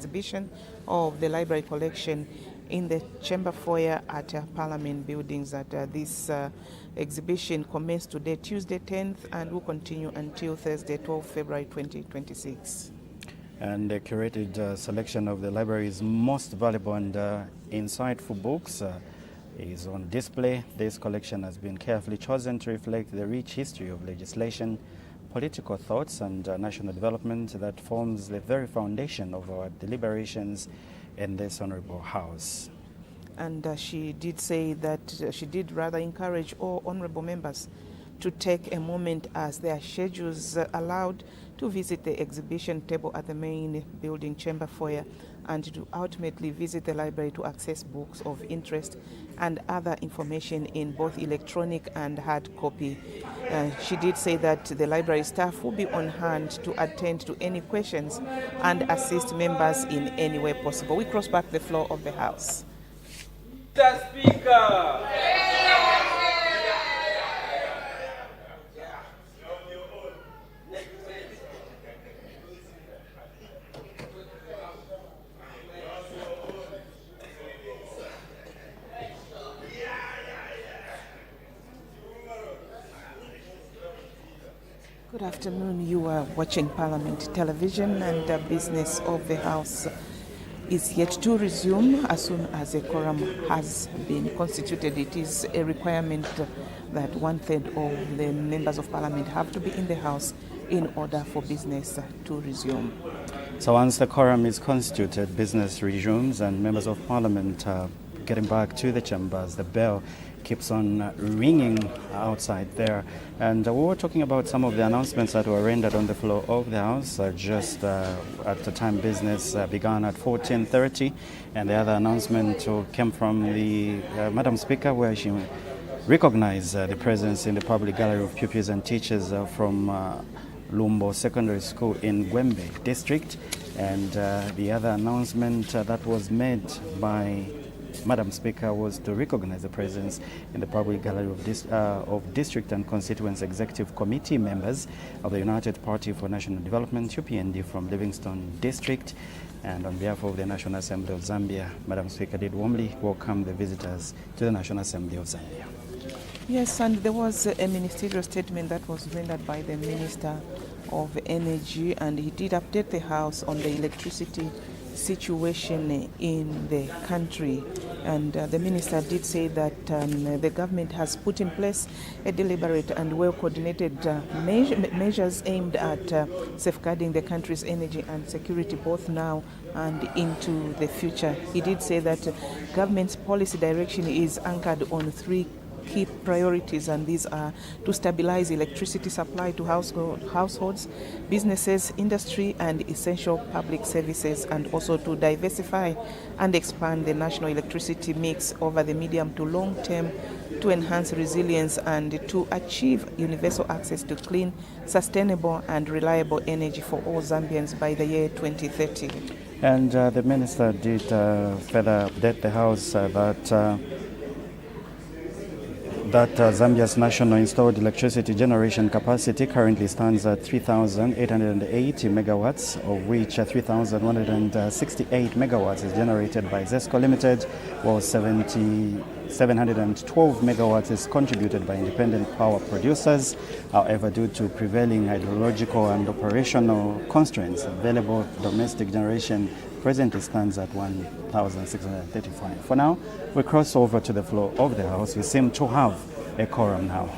exhibition of the library collection in the chamber foyer at Parliament buildings. This exhibition commenced today, Tuesday 10th, and will continue until Thursday, 12 February 2026. And a curated selection of the library's most valuable and insightful books is on display. This collection has been carefully chosen to reflect the rich history of legislation, political thoughts, and national development that forms the very foundation of our deliberations in this Honorable House. And she did say that she did rather encourage all honorable members to take a moment as their schedules allowed to visit the exhibition table at the main building chamber foyer and to ultimately visit the library to access books of interest and other information in both electronic and hard copy. She did say that the library staff will be on hand to attend to any questions and assist members in any way possible. We cross back the floor of the House. Mr. Speaker. Good afternoon. You are watching Parliament Television, and the business of the House is yet to resume as soon as a quorum has been constituted. It is a requirement that 1/3 of the members of Parliament have to be in the House in order for business to resume. So once the quorum is constituted, business resumes and members of Parliament are getting back to the chambers. The bell keeps on ringing outside there. And we were talking about some of the announcements that were rendered on the floor of the House just at the time business began at 14:30. And the other announcement came from the Madam Speaker, where she recognized the presence in the public gallery of pupils and teachers from Lumbo Secondary School in Gwembe District. And the other announcement that was made by Madam Speaker was to recognize the presence in the public gallery of District and Constituent Executive Committee members of the United Party for National Development, UPND, from Livingstone District. And on behalf of the National Assembly of Zambia, Madam Speaker did warmly welcome the visitors to the National Assembly of Zambia. Yes, and there was a ministerial statement that was rendered by the Minister of Energy, and he did update the House on the electricity situation in the country. And the minister did say that the government has put in place a deliberate and well-coordinated measures aimed at safeguarding the country's energy and security both now and into the future. He did say that government's policy direction is anchored on three key priorities, and these are to stabilize electricity supply to households, businesses, industry, and essential public services, and also to diversify and expand the national electricity mix over the medium to long term to enhance resilience and to achieve universal access to clean, sustainable, and reliable energy for all Zambians by the year 2030. And the minister did further update the House that Zambia's national installed electricity generation capacity currently stands at 3,880 megawatts, of which 3,168 megawatts is generated by ZESCO Limited, while 712 megawatts is contributed by independent power producers. However, due to prevailing hydrological and operational constraints, available domestic generation presently stands at 1,635. For now, we cross over to the floor of the House. We seem to have a quorum now.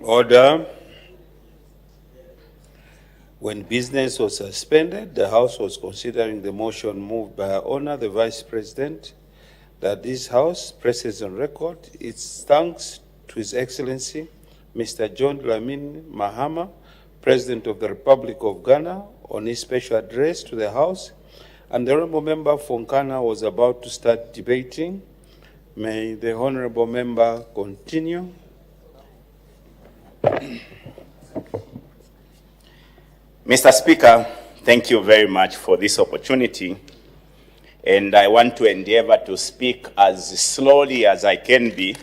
Order. When business was suspended, the House was considering the motion moved by Her Honor, the Vice President, that this House presses on record its thanks to His Excellency, Mr. John Dlamini Mahama, President of the Republic of Ghana, on his special address to the House, and the Honourable Member Fonkana was about to start debating. May the Honourable Member continue. Mr. Speaker, thank you very much for this opportunity. and I want to endeavor to speak as slowly as I can be.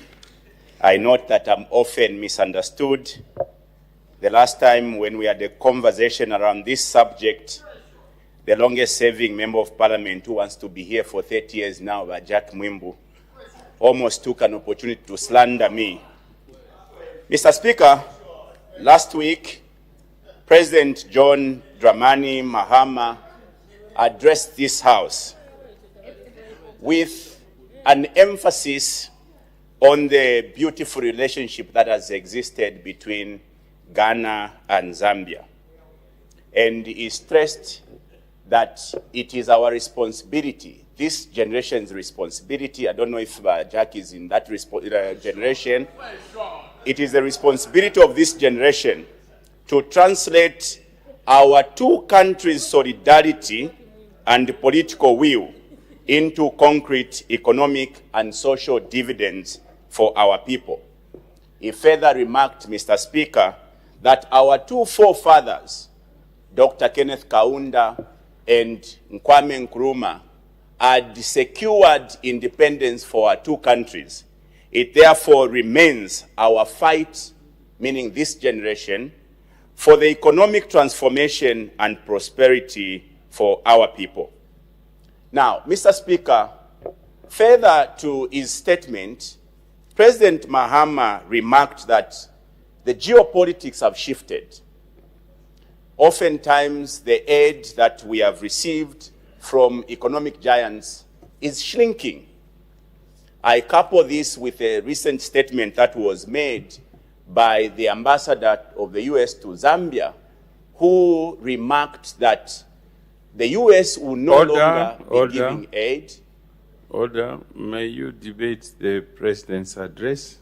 I note that I'm often misunderstood. The last time when we had a conversation around this subject, the longest serving member of parliament who wants to be here for 30 years now, Jack Mwimbu, almost took an opportunity to slander me. Mr. Speaker, last week, President John Dramani Mahama addressed this House with an emphasis on the beautiful relationship that has existed between Ghana and Zambia. And he stressed that it is our responsibility, this generation's responsibility. I don't know if Jack is in that generation. It is the responsibility of this generation to translate our two countries' solidarity and political will into concrete economic and social dividends for our people. He further remarked, Mr. Speaker, that our two forefathers, Dr. Kenneth Kaunda and Kwame Nkrumah, had secured independence for our two countries. It therefore remains our fight, meaning this generation, for the economic transformation and prosperity for our people. Now, Mr. Speaker, further to his statement, President Mahama remarked that the geopolitics have shifted. Oftentimes, the aid that we have received from economic giants is shrinking. I couple this with a recent statement that was made by the ambassador of the US to Zambia, who remarked that the US will no longer be giving aid. Order. May you debate the president's address?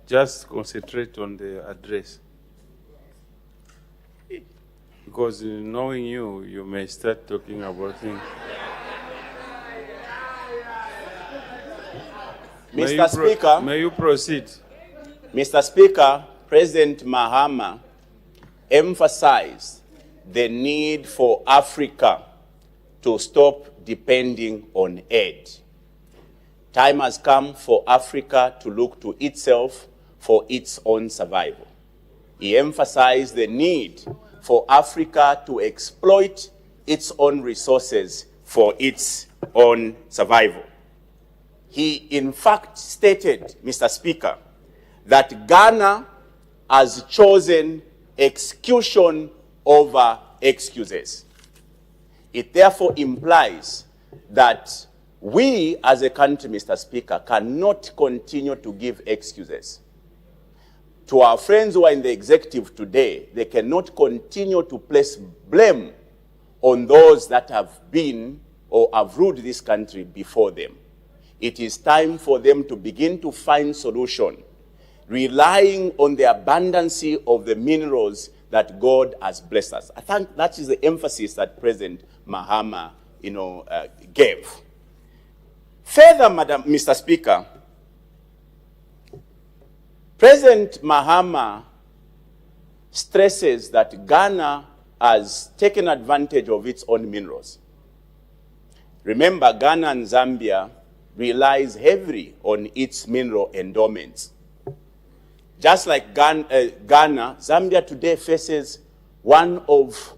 Just concentrate on the address. Because knowing you, you may start talking about things. Mr. Speaker, may you proceed? Mr. Speaker, President Mahama emphasized the need for Africa to stop depending on aid. Time has come for Africa to look to itself for its own survival. He emphasized the need for Africa to exploit its own resources for its own survival. He, in fact, stated, Mr. Speaker, that Ghana has chosen execution over excuses. It therefore implies that we as a country, Mr. Speaker, cannot continue to give excuses. To our friends who are in the executive today, they cannot continue to place blame on those that have been or have ruled this country before them. It is time for them to begin to find solution, relying on the abundance of the minerals that God has blessed us. I think that is the emphasis that President Mahama, gave. Further, Mr. Speaker, President Mahama stresses that Ghana has taken advantage of its own minerals. Remember, Ghana and Zambia relies heavily on its mineral endowments. Just like Ghana, Zambia today faces one of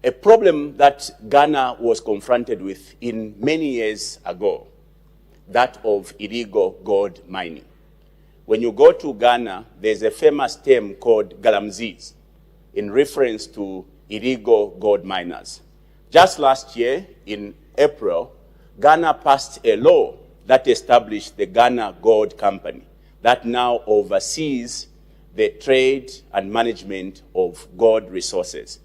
a problem that Ghana was confronted with in many years ago, that of illegal gold mining. When you go to Ghana, there's a famous term called galamsees in reference to illegal gold miners. Just last year, in April, Ghana passed a law that established the Ghana Gold Company that now oversees the trade and management of gold resources.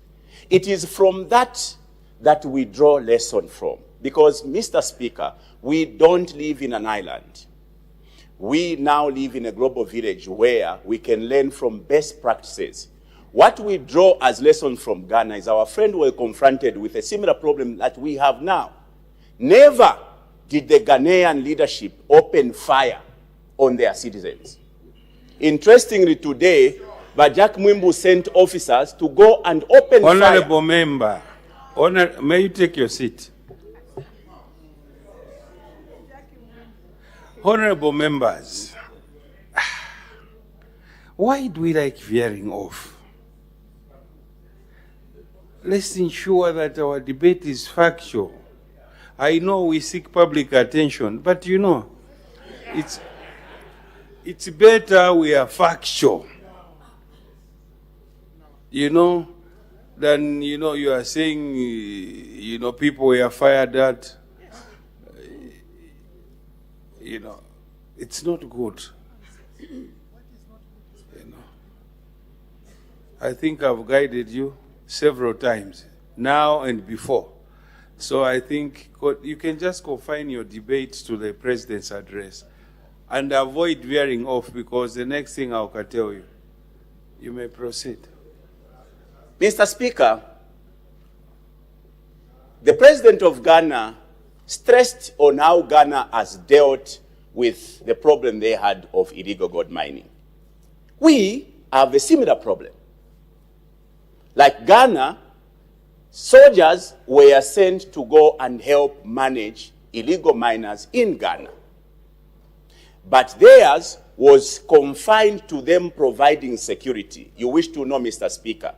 It is from that that we draw lesson from. Because, Mr. Speaker, we don't live in an island. We now live in a global village where we can learn from best practices. What we draw as lesson from Ghana is our friend were confronted with a similar problem that we have now. Never did the Ghanaian leadership open fire on their citizens. Interestingly, today, Jack Mwimbu sent officers to go and open Honorable fire. member, May you take your seat? Honorable members, why do we like veering off? Let's ensure that our debate is factual. I know we seek public attention, but you know, it's better we are factual, you know, than, you know, you are saying, you know, people were fired at. You know, it's not good. You know, I think I've guided you several times, now and before. So I think you can just confine your debates to the President's address and avoid veering off, because the next thing I can tell you, you may proceed. Mr. Speaker, the President of Ghana stressed on how Ghana has dealt with the problem they had of illegal gold mining. We have a similar problem. Like Ghana, soldiers were sent to go and help manage illegal miners in Ghana. But theirs was confined to them providing security. You wish to know, Mr. Speaker,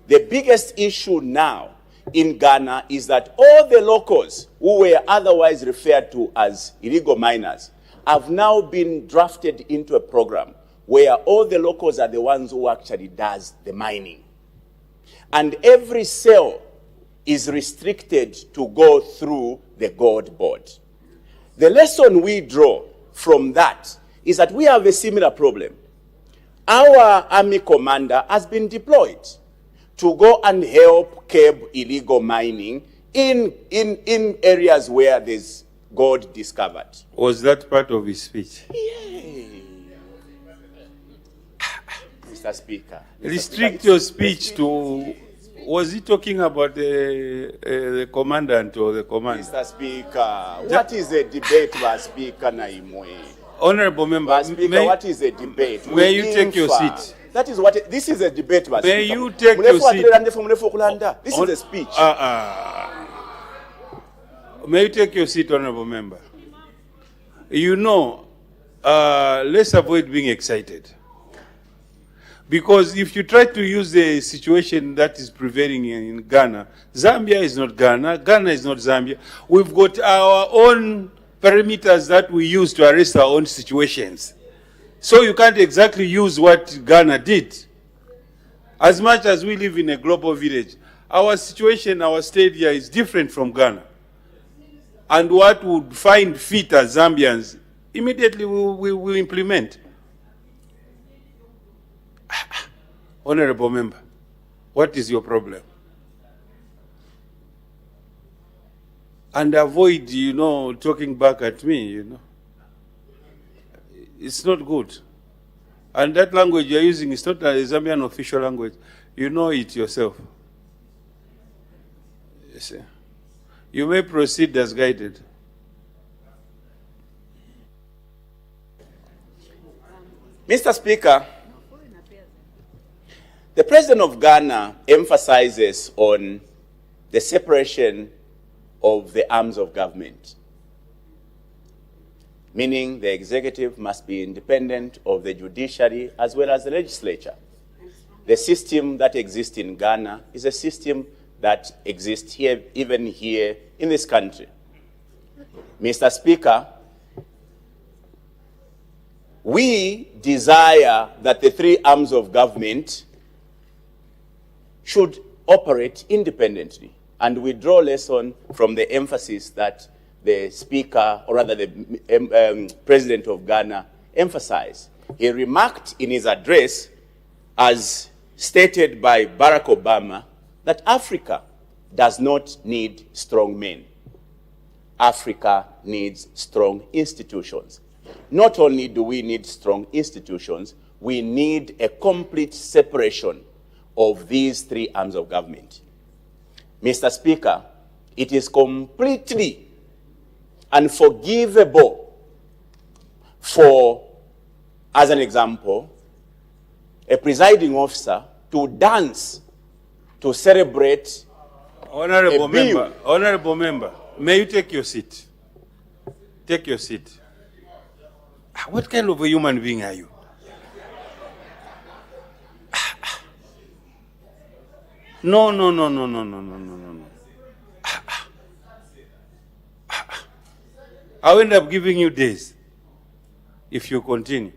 the biggest issue now in Ghana is that all the locals who were otherwise referred to as illegal miners have now been drafted into a program where all the locals are the ones who actually does the mining. And every cell is restricted to go through the gold board. The lesson we draw from that is that we have a similar problem. Our army commander has been deployed to go and help curb illegal mining in areas where there's gold discovered. Was that part of his speech? Yay. Mr. Speaker. Restrict your speech to... Was he talking about the commandant or the commander? Mr. Speaker, what is a debate, Mr. Speaker Naimwe? Honorable member, Mr. Speaker, what is a debate? May you take your seat? That is what this is a debate, Mr. May Speaker. you take your seat? This is a speech. May you take your seat, honorable member? You know, let's avoid being excited. Because if you try to use the situation that is prevailing in Ghana, Zambia is not Ghana, Ghana is not Zambia. We've got our own parameters that we use to arrest our own situations. So you can't exactly use what Ghana did. As much as we live in a global village, our situation, our state here is different from Ghana. And what would find fit as Zambians, immediately we will implement. Honorable member, what is your problem? And avoid, you know, talking back at me, you know. It's not good. And that language you're using is not a Zambian official language. You know it yourself. You see. You may proceed as guided. Mr. Speaker, the President of Ghana emphasizes on the separation of the arms of government, meaning the executive must be independent of the judiciary as well as the legislature. The system that exists in Ghana is a system that exists here, even here in this country. Mr. Speaker, we desire that the three arms of government should operate independently. And we draw lesson from the emphasis that the Speaker, or rather the President of Ghana, emphasized. He remarked in his address, as stated by Barack Obama, that Africa does not need strong men. Africa needs strong institutions. Not only do we need strong institutions, we need a complete separation of these three arms of government. Mr. Speaker, it is completely unforgivable for, as an example, a presiding officer to dance to celebrate Honorable member, may you take your seat? Take your seat. What kind of a human being are you? No. I'll end up giving you days if you continue.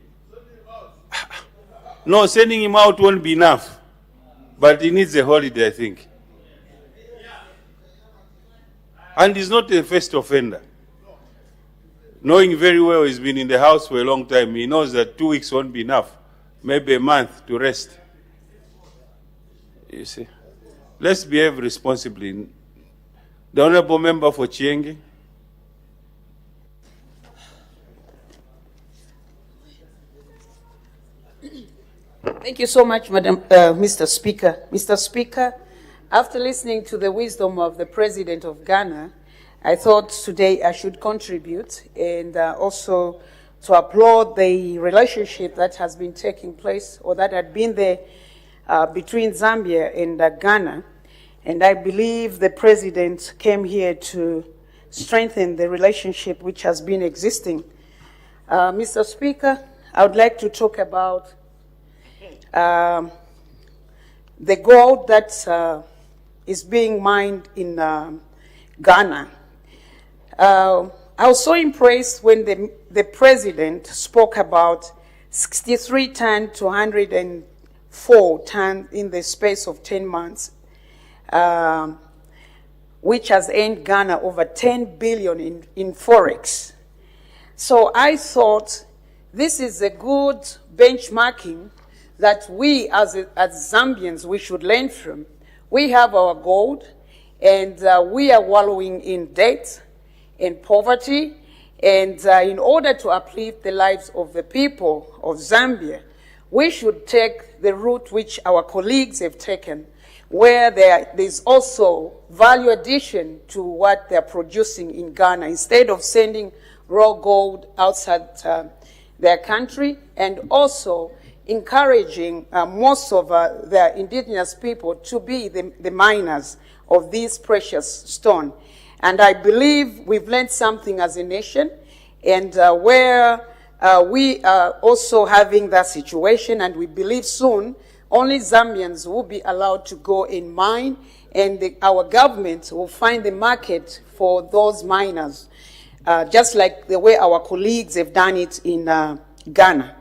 No, sending him out won't be enough, but he needs a holiday, I think. And he's not a first offender. Knowing very well he's been in the house for a long time, he knows that 2 weeks won't be enough, maybe a month to rest. You see? Let's behave responsibly. The Honorable Member for Chienge. Thank you so much, Mr. Speaker. Mr. Speaker, after listening to the wisdom of the President of Ghana, I thought today I should contribute and also to applaud the relationship that has been taking place or that had been there between Zambia and Ghana. And I believe the President came here to strengthen the relationship which has been existing. Mr. Speaker, I would like to talk about the gold that is being mined in Ghana. I was so impressed when the President spoke about 63 tons to 104 tons in the space of 10 months, which has earned Ghana over 10 billion in Forex. So I thought this is a good benchmarking that we as Zambians, we should learn from. We have our gold, and we are wallowing in debt and poverty, and in order to uplift the lives of the people of Zambia, we should take the route which our colleagues have taken, where there's also value addition to what they're producing in Ghana, instead of sending raw gold outside their country, and also encouraging most of the indigenous people to be the miners of this precious stone. And I believe we've learned something as a nation, and where we are also having that situation, and we believe soon only Zambians will be allowed to go and mine, and our government will find the market for those miners, just like the way our colleagues have done it in Ghana.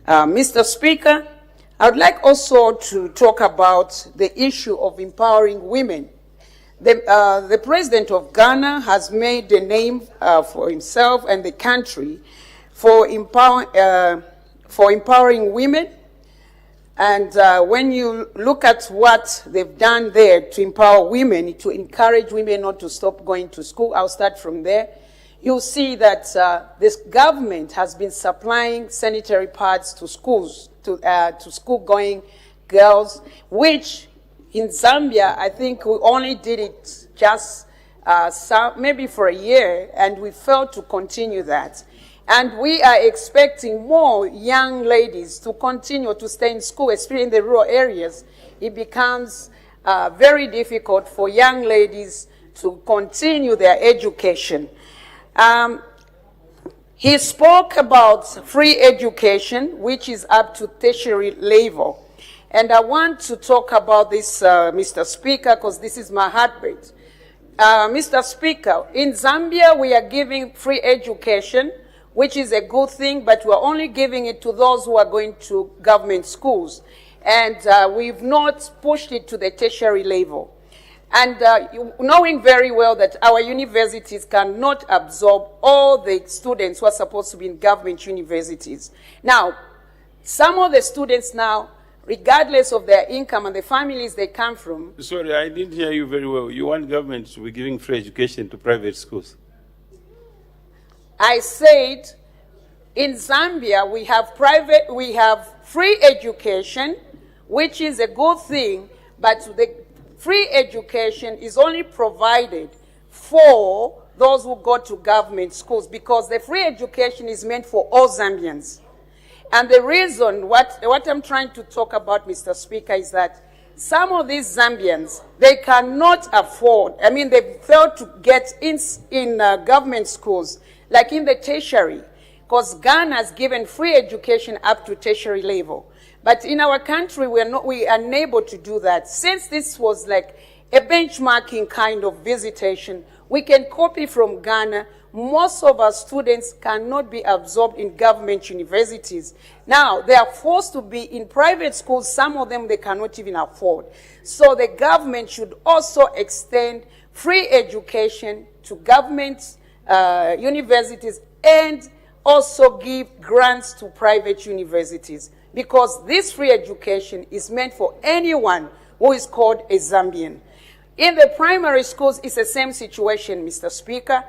Mr. Speaker, I would like also to talk about the issue of empowering women. The President of Ghana has made a name for himself and the country for empowering women. And when you look at what they've done there to empower women, to encourage women not to stop going to school, I'll start from there. You'll see that this government has been supplying sanitary pads to schools, to school-going girls, which in Zambia, I think we only did it just maybe for a year, and we failed to continue that. And we are expecting more young ladies to continue to stay in school, especially in the rural areas. It becomes very difficult for young ladies to continue their education. He spoke about free education, which is up to tertiary level. And I want to talk about this, Mr. Speaker, because this is my heartbeat. Mr. Speaker, in Zambia, we are giving free education, which is a good thing, but we're only giving it to those who are going to government schools. And we've not pushed it to the tertiary level. And knowing very well that our universities cannot absorb all the students who are supposed to be in government universities. Now, some of the students now, regardless of their income and the families they come from. Sorry, I didn't hear you very well. You want government to be giving free education to private schools? I said, in Zambia, we have free education, which is a good thing, but the free education is only provided for those who go to government schools, because the free education is meant for all Zambians. And the reason, what I'm trying to talk about, Mr. Speaker, is that some of these Zambians, they cannot afford, I mean, they fail to get in government schools, like in the tertiary, because Ghana has given free education up to tertiary level. But in our country, we are unable to do that. Since this was like a benchmarking kind of visitation, we can copy from Ghana. Most of our students cannot be absorbed in government universities. Now, they are forced to be in private schools. Some of them they cannot even afford. So the government should also extend free education to government universities and also give grants to private universities, because this free education is meant for anyone who is called a Zambian. In the primary schools, it's the same situation, Mr. Speaker.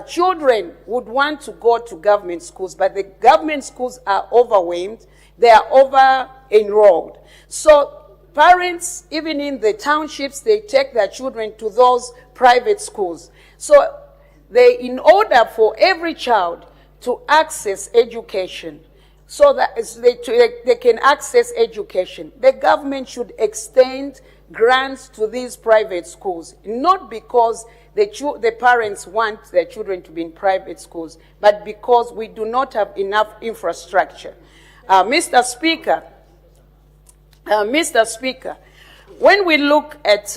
Children would want to go to government schools, but the government schools are overwhelmed. They are over-enrolled. So parents, even in the townships, they take their children to those private schools. So in order for every child to access education, so that they can access education, the government should extend grants to these private schools, not because the parents want their children to be in private schools, but because we do not have enough infrastructure. Mr. Speaker, when we look at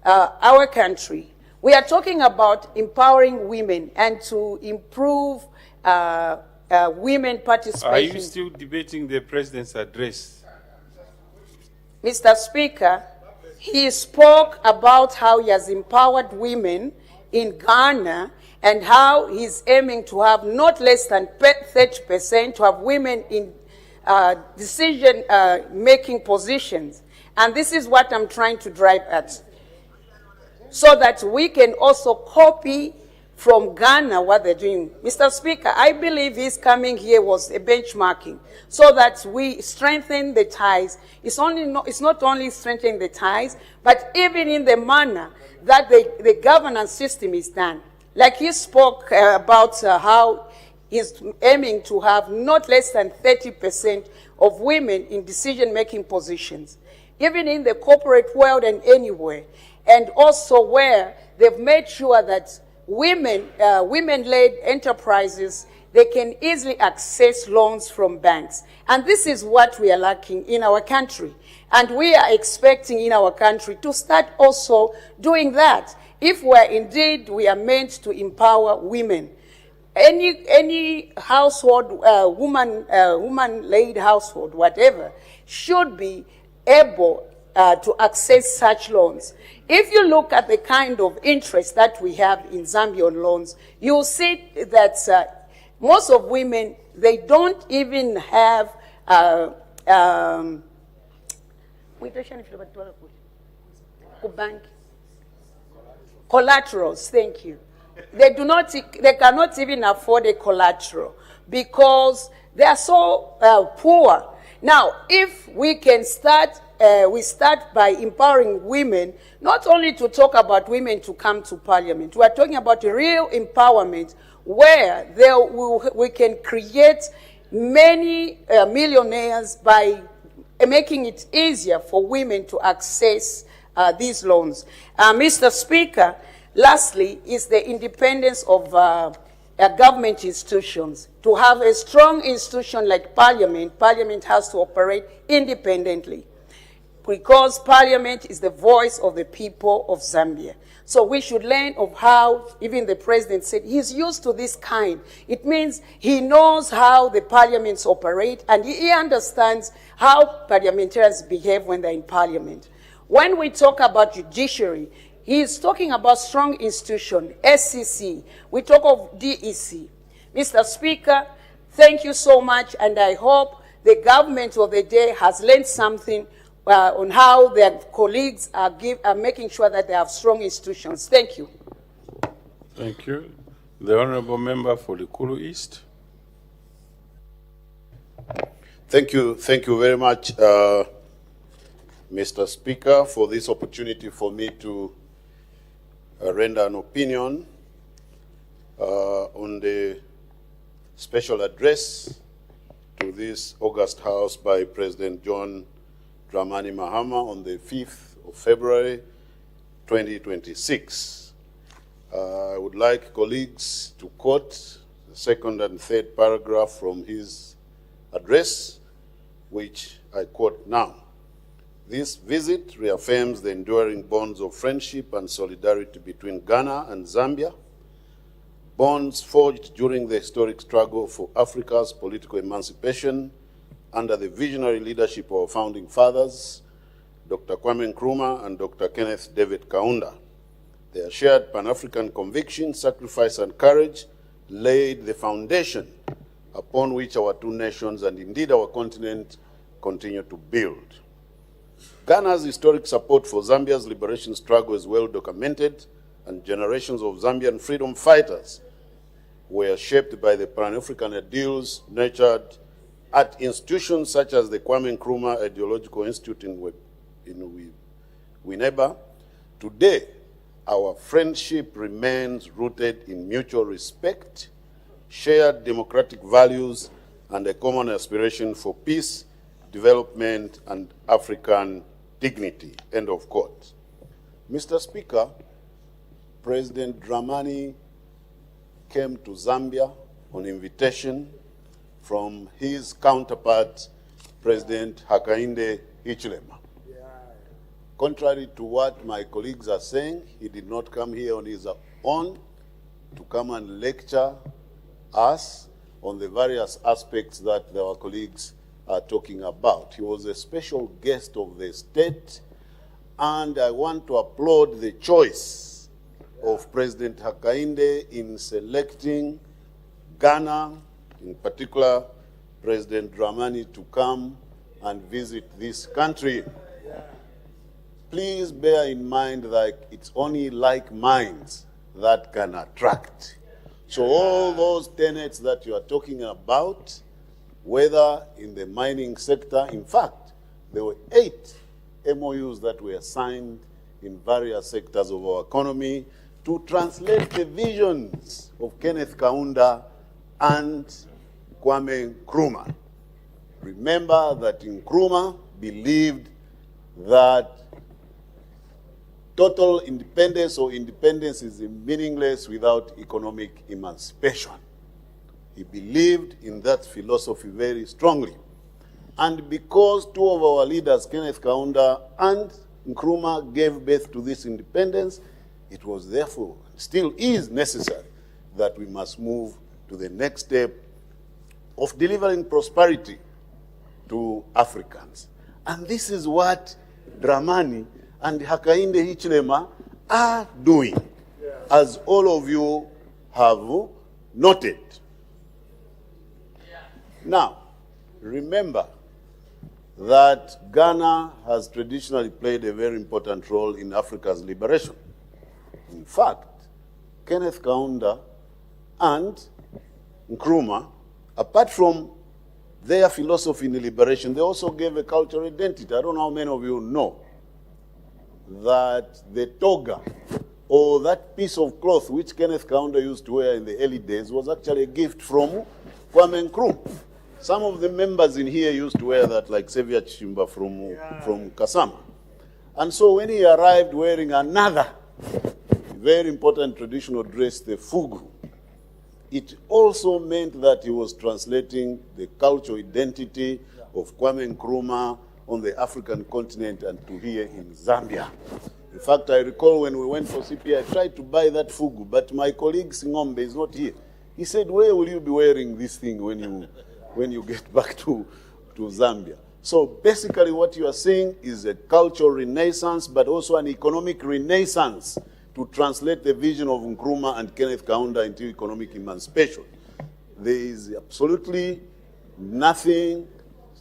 our country, we are talking about empowering women and to improve women participation. Are you still debating the president's address? Mr. Speaker, he spoke about how he has empowered women in Ghana and how he's aiming to have not less than 30% to have women in decision-making positions. And this is what I'm trying to drive at, so that we can also copy from Ghana what they're doing. Mr. Speaker, I believe his coming here was a benchmarking, so that we strengthen the ties. It's not only strengthening the ties, but even in the manner that the governance system is done. Like he spoke about how he's aiming to have not less than 30% of women in decision-making positions, even in the corporate world and anywhere. And also where they've made sure that women-led enterprises, they can easily access loans from banks. And this is what we are lacking in our country. And we are expecting in our country to start also doing that, if we are meant to empower women. Any household, woman-led household, whatever, should be able to access such loans. If you look at the kind of interest that we have in Zambia on loans, you'll see that most of women, they don't even have collaterals. Thank you. They cannot even afford a collateral because they are so poor. Now, if we can start by empowering women, not only to talk about women to come to parliament. We are talking about real empowerment where we can create many millionaires by making it easier for women to access these loans. Mr. Speaker, lastly is the independence of government institutions. To have a strong institution like Parliament, Parliament has to operate independently, because Parliament is the voice of the people of Zambia. So we should learn of how, even the president said, he's used to this kind. It means he knows how the parliaments operate, and he understands how parliamentarians behave when they're in parliament. When we talk about judiciary, he's talking about strong institution, SCC. We talk of DEC. Mr. Speaker, thank you so much, and I hope the government of the day has learned something on how their colleagues are making sure that they have strong institutions. Thank you. Thank you. The Honourable Member for the Kulu East. Thank you very much, Mr. Speaker, for this opportunity for me to render an opinion on the special address to this August House by President John Dramani Mahama on the 5th of February 2026. I would like colleagues to quote the second and third paragraph from his address, which I quote now. This visit reaffirms the enduring bonds of friendship and solidarity between Ghana and Zambia, bonds forged during the historic struggle for Africa's political emancipation under the visionary leadership of our founding fathers, Dr. Kwame Nkrumah and Dr. Kenneth David Kaunda. Their shared Pan-African conviction, sacrifice, and courage laid the foundation upon which our two nations and indeed our continent continue to build. Ghana's historic support for Zambia's liberation struggle is well documented, and generations of Zambian freedom fighters were shaped by the Pan-African ideals nurtured at institutions such as the Kwame Nkrumah Ideological Institute in Winneba. Today, our friendship remains rooted in mutual respect, shared democratic values, and a common aspiration for peace, development, and African dignity. End of quote. Mr. Speaker, President Dramani came to Zambia on invitation from his counterpart, President Hakainde Hichilema. Contrary to what my colleagues are saying, he did not come here on his own to come and lecture us on the various aspects that our colleagues are talking about. He was a special guest of the state, and I want to applaud the choice of President Hakainde in selecting Ghana, in particular President Dramani, to come and visit this country. Please bear in mind that it's only like minds that can attract. So all those tenets that you are talking about, whether in the mining sector, in fact, there were 8 MOUs that were signed in various sectors of our economy to translate the visions of Kenneth Kaunda and Kwame Nkrumah. Remember that Nkrumah believed that total independence or independence is meaningless without economic emancipation. He believed in that philosophy very strongly. And because 2 of our leaders, Kenneth Kaunda and Nkrumah, gave birth to this independence, it was therefore, still is necessary, that we must move to the next step of delivering prosperity to Africans. And this is what Dramani and Hakainde Hichilema are doing, as all of you have noted. Now, remember that Ghana has traditionally played a very important role in Africa's liberation. In fact, Kenneth Kaunda and Nkrumah, apart from their philosophy in liberation, they also gave a cultural identity. I don't know how many of you know that the toga, or that piece of cloth which Kenneth Kaunda used to wear in the early days, was actually a gift from Kwame Nkrumah. Some of the members in here used to wear that, like Xavier Chimba from Kasama. And so when he arrived wearing another very important traditional dress, the fugu, it also meant that he was translating the cultural identity of Kwame Nkrumah on the African continent and to here in Zambia. In fact, I recall when we went for CPI, I tried to buy that fugu, but my colleague Singombe is not here. He said, where will you be wearing this thing when you get back to Zambia? So basically what you are seeing is a cultural renaissance, but also an economic renaissance to translate the vision of Nkrumah and Kenneth Kaunda into economic emancipation. There is absolutely nothing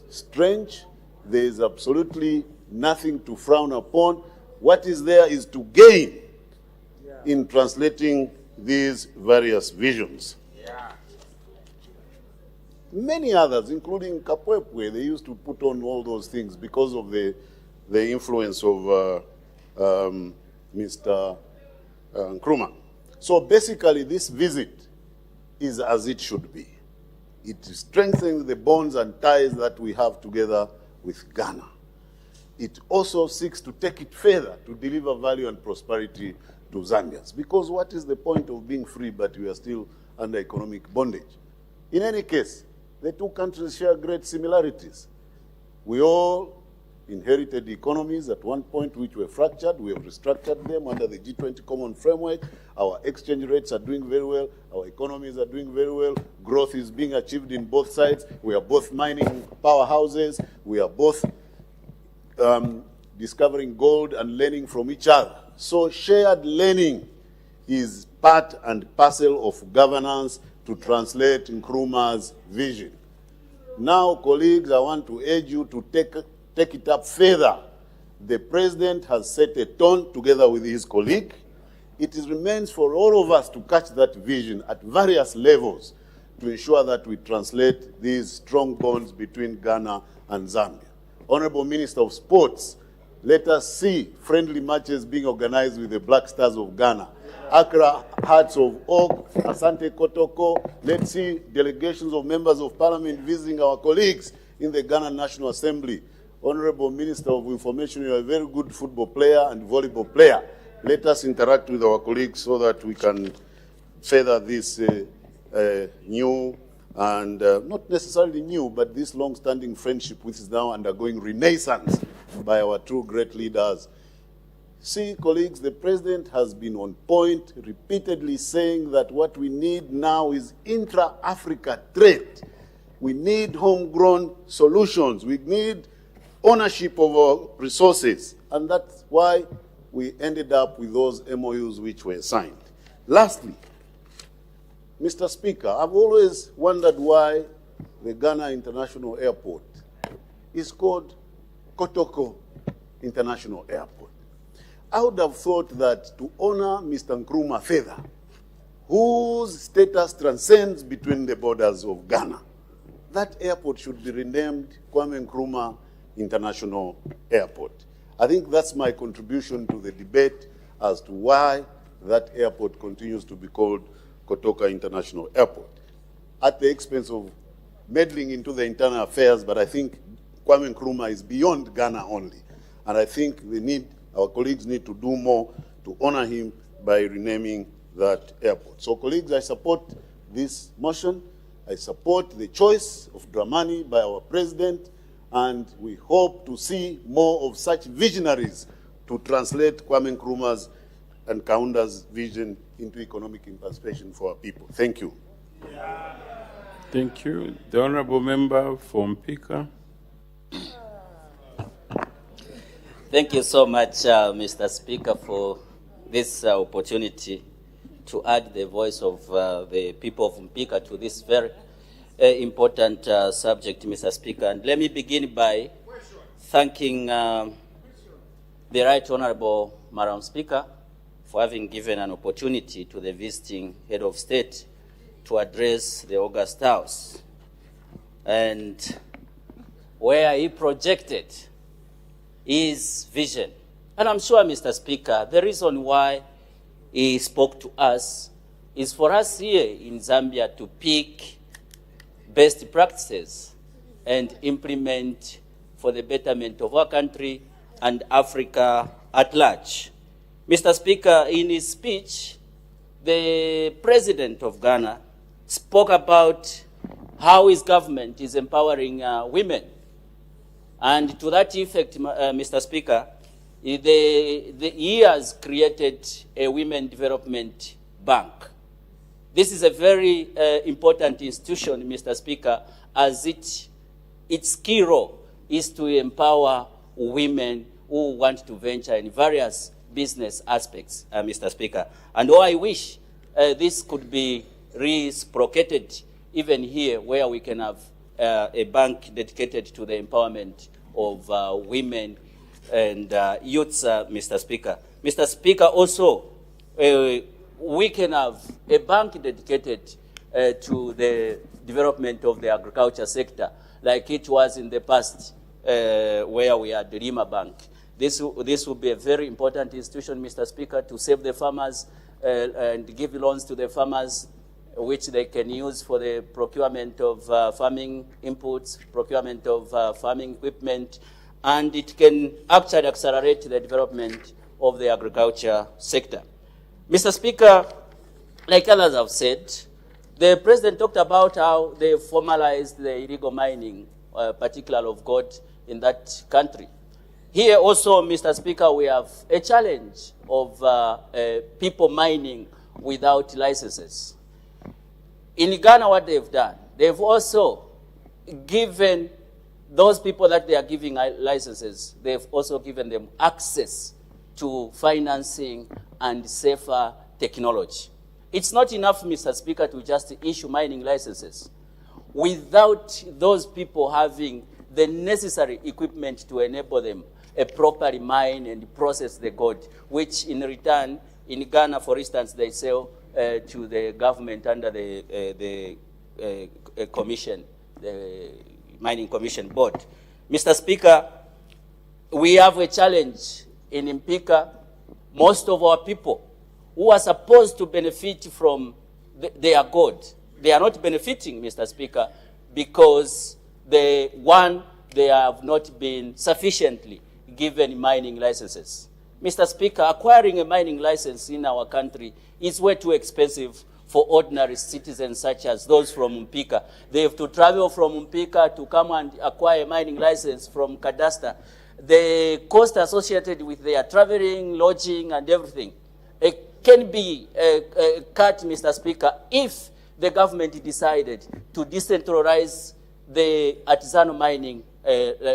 strange. There is absolutely nothing to frown upon. What is there is to gain in translating these various visions. Many others, including Kapwepwe, they used to put on all those things because of the influence of Mr. Nkrumah. So basically, this visit is as it should be. It strengthens the bonds and ties that we have together with Ghana. it also seeks to take it further to deliver value and prosperity to Zambians. Because what is the point of being free but we are still under economic bondage? In any case, the two countries share great similarities. We all inherited economies at one point which were fractured. We have restructured them under the G20 common framework. Our exchange rates are doing very well. Our economies are doing very well. Growth is being achieved in both sides. We are both mining powerhouses. We are both discovering gold and learning from each other. So shared learning is part and parcel of governance to translate Nkrumah's vision. Now, colleagues, I want to urge you to take it up further. The president has set a tone together with his colleague. It remains for all of us to catch that vision at various levels to ensure that we translate these strong bonds between Ghana and Zambia. Honorable Minister of Sports, let us see friendly matches being organized with the Black Stars of Ghana. Accra Hearts of Oak, Asante Kotoko. Let's see delegations of members of parliament visiting our colleagues in the Ghana National Assembly. Honorable Minister of Information, you are a very good football player and volleyball player. Let us interact with our colleagues so that we can further this new and not necessarily new, but this long-standing friendship which is now undergoing renaissance by our two great leaders. See, colleagues, the president has been on point, repeatedly saying that what we need now is intra-Africa trade. We need homegrown solutions. We need ownership of our resources. And that's why we ended up with those MOUs which were signed. Lastly, Mr. Speaker, I've always wondered why the Ghana International Airport is called Kotoko International Airport. I would have thought that to honor Mr. Nkrumah further, whose status transcends between the borders of Ghana, that airport should be renamed Kwame Nkrumah International Airport. I think that's my contribution to the debate as to why that airport continues to be called Kotoka International Airport, at the expense of meddling into the internal affairs, but I think Kwame Nkrumah is beyond Ghana only. And I think our colleagues need to do more to honor him by renaming that airport. So, colleagues, I support this motion. I support the choice of Dramani by our president, and we hope to see more of such visionaries to translate Kwame Nkrumah's and Kaunda's vision into economic emancipation for our people. Thank you. Thank you. The Honourable Member from Pika. Thank you so much, Mr. Speaker, for this opportunity to add the voice of the people of Mpika to this very important subject, Mr. Speaker. And let me begin by thanking the Right Honourable Madam Speaker for having given an opportunity to the visiting head of state to address the August House, and where he projected his vision. And I'm sure, Mr. Speaker, the reason why he spoke to us is for us here in Zambia to pick best practices and implement for the betterment of our country and Africa at large. Mr. Speaker, in his speech, the President of Ghana spoke about how his government is empowering women. And to that effect, Mr. Speaker, he has created a Women Development Bank. This is a very important institution, Mr. Speaker, as its key role is to empower women who want to venture in various business aspects, Mr. Speaker. And I wish this could be reciprocated even here, where we can have a bank dedicated to the empowerment of women and youths, Mr. Speaker. Mr. Speaker, also, we can have a bank dedicated to the development of the agriculture sector, like it was in the past, where we had the Rima Bank. This will be a very important institution, Mr. Speaker, to save the farmers and give loans to the farmers, which they can use for the procurement of farming inputs, procurement of farming equipment, and it can actually accelerate the development of the agriculture sector. Mr. Speaker, like others have said, the President talked about how they formalized the illegal mining, particularly of gold, in that country. Here also, Mr. Speaker, we have a challenge of people mining without licenses. In Ghana, what they've done, they've also given those people that they are giving licenses, they've also given them access to financing and safer technology. It's not enough, Mr. Speaker, to just issue mining licenses without those people having the necessary equipment to enable them properly mine and process the gold, which in return, in Ghana, for instance, they sell to the government under the commission, the Mining Commission Board. Mr. Speaker, we have a challenge in Mpika. Most of our people who are supposed to benefit from their gold, they are not benefiting, Mr. Speaker, because they have not been sufficiently given mining licenses. Mr. Speaker, acquiring a mining license in our country is way too expensive for ordinary citizens such as those from Mpika. They have to travel from Mpika to come and acquire a mining license from Cadastre. The cost associated with their traveling, lodging, and everything can be cut, Mr. Speaker, if the government decided to decentralize the artisanal mining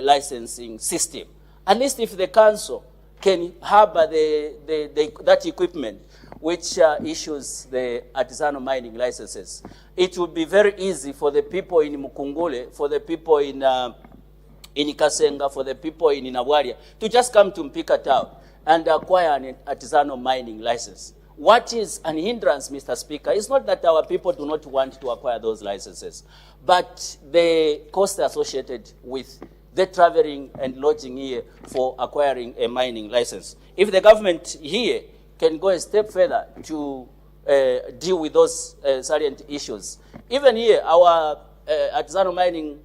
licensing system. At least if the council can harbor that equipment which issues the artisanal mining licenses, it would be very easy for the people in Mukungule, for the people in Kasenga, for the people in Inawaria to just come to Mpika town and acquire an artisanal mining license. What is an hindrance, Mr. Speaker, is not that our people do not want to acquire those licenses, but the cost associated with the traveling and lodging here for acquiring a mining license. If the government here can go a step further to deal with those salient issues, even here, our artisanal mining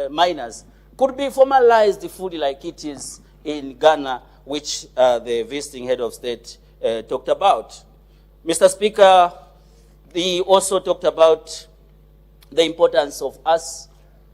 miners could be formalized fully like it is in Ghana, which the visiting head of state talked about. Mr. Speaker, he also talked about the importance of us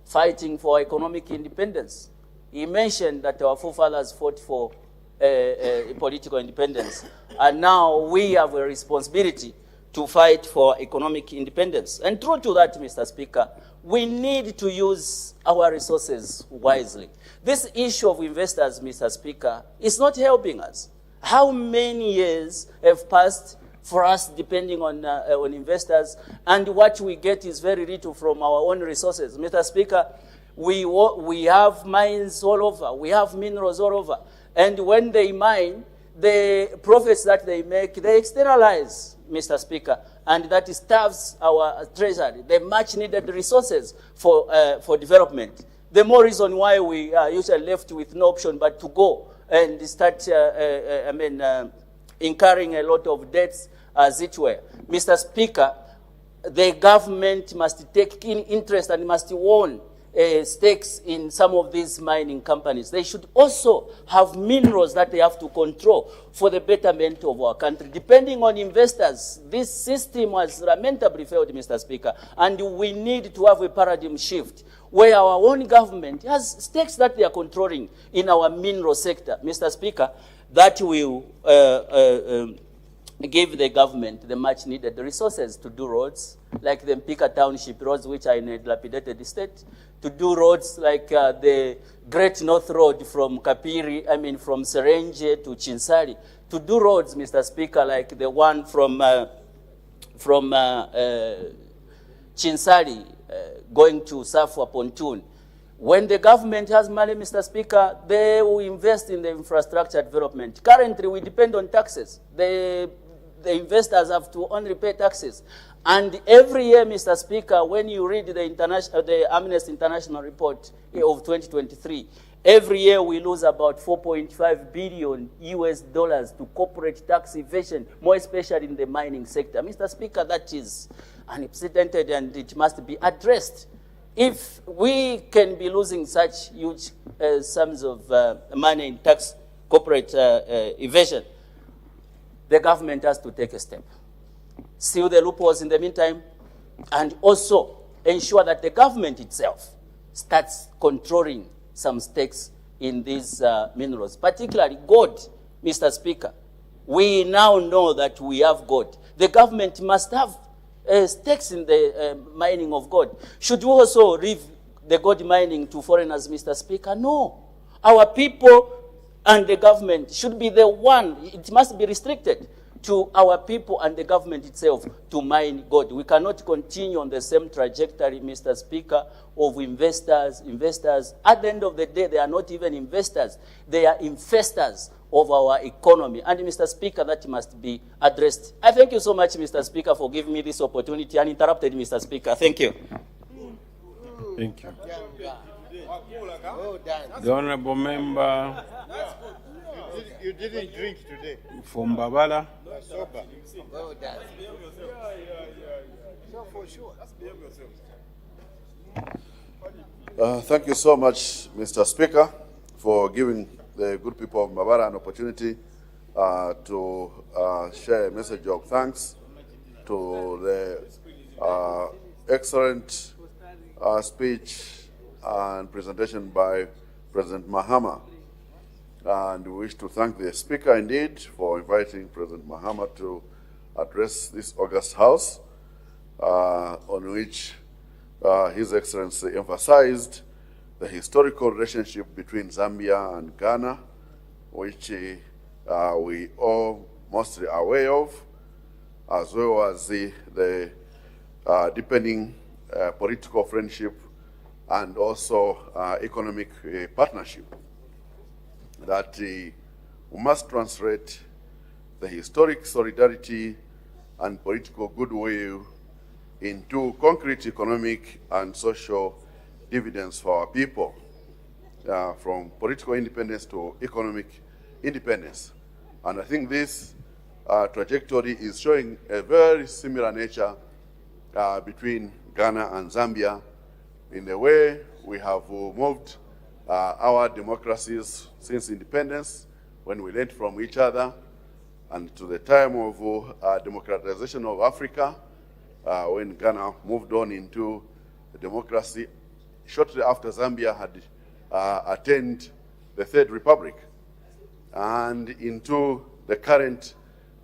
fighting for economic independence. He mentioned that our forefathers fought for political independence, and now we have a responsibility to fight for economic independence. And true to that, Mr. Speaker, we need to use our resources wisely. This issue of investors, Mr. Speaker, is not helping us. How many years have passed for us depending on investors, and what we get is very little from our own resources. Mr. Speaker, we have mines all over, we have minerals all over, and when they mine, the profits that they make, they externalize, Mr. Speaker, and that starves our treasury, the much needed resources for development. The more reason why we are usually left with no option but to go and start, incurring a lot of debts, as it were. Mr. Speaker, the government must take in interest and must own stakes in some of these mining companies. They should also have minerals that they have to control for the betterment of our country. Depending on investors, this system has lamentably failed, Mr. Speaker, and we need to have a paradigm shift where our own government has stakes that they are controlling in our mineral sector, Mr. Speaker, that will give the government the much needed resources to do roads, like the Mpika Township roads, which are in a dilapidated state, to do roads like the Great North Road from Kapiri, from Serenje to Chinsali, to do roads, Mr. Speaker, like the one from Chinsali going to Safwa Pontoon. When the government has money, Mr. Speaker, they will invest in the infrastructure development. Currently, we depend on taxes. The investors have to only pay taxes. And every year, Mr. Speaker, when you read the Amnesty International report of 2023, every year we lose about $4.5 billion to corporate tax evasion, more especially in the mining sector. Mr. Speaker, that is unprecedented and it must be addressed. If we can be losing such huge sums of money in tax corporate evasion, the government has to take a step. Seal the loopholes in the meantime, and also ensure that the government itself starts controlling some stakes in these minerals, particularly gold, Mr. Speaker. We now know that we have gold. The government must have stakes in the mining of gold. Should we also leave the gold mining to foreigners, Mr. Speaker? No. Our people and the government should be the one. It must be restricted to our people and the government itself to mine gold. We cannot continue on the same trajectory, Mr. Speaker, of investors. At the end of the day, they are not even investors. They are infestors of our economy. And, Mr. Speaker, that must be addressed. I thank you so much, Mr. Speaker, for giving me this opportunity uninterrupted, Mr. Speaker. Thank you. Thank you. The Honourable Member You didn't drink today. from Babala. Sober. Well done. So for sure. Thank you so much, Mr. Speaker, for giving the good people of Mabara an opportunity to share a message of thanks to the excellent speech and presentation by President Mahama. And we wish to thank the Speaker indeed for inviting President Mahama to address this august House, on which His Excellency emphasized the historical relationship between Zambia and Ghana, which we all mostly aware of, as well as the deepening political friendship and also economic partnership. That we must translate the historic solidarity and political goodwill into concrete economic and social dividends for our people, from political independence to economic independence. And I think this trajectory is showing a very similar nature between Ghana and Zambia in the way we have moved our democracies since independence, when we learned from each other, and to the time of democratization of Africa, when Ghana moved on into democracy shortly after Zambia had attained the Third Republic, and into the current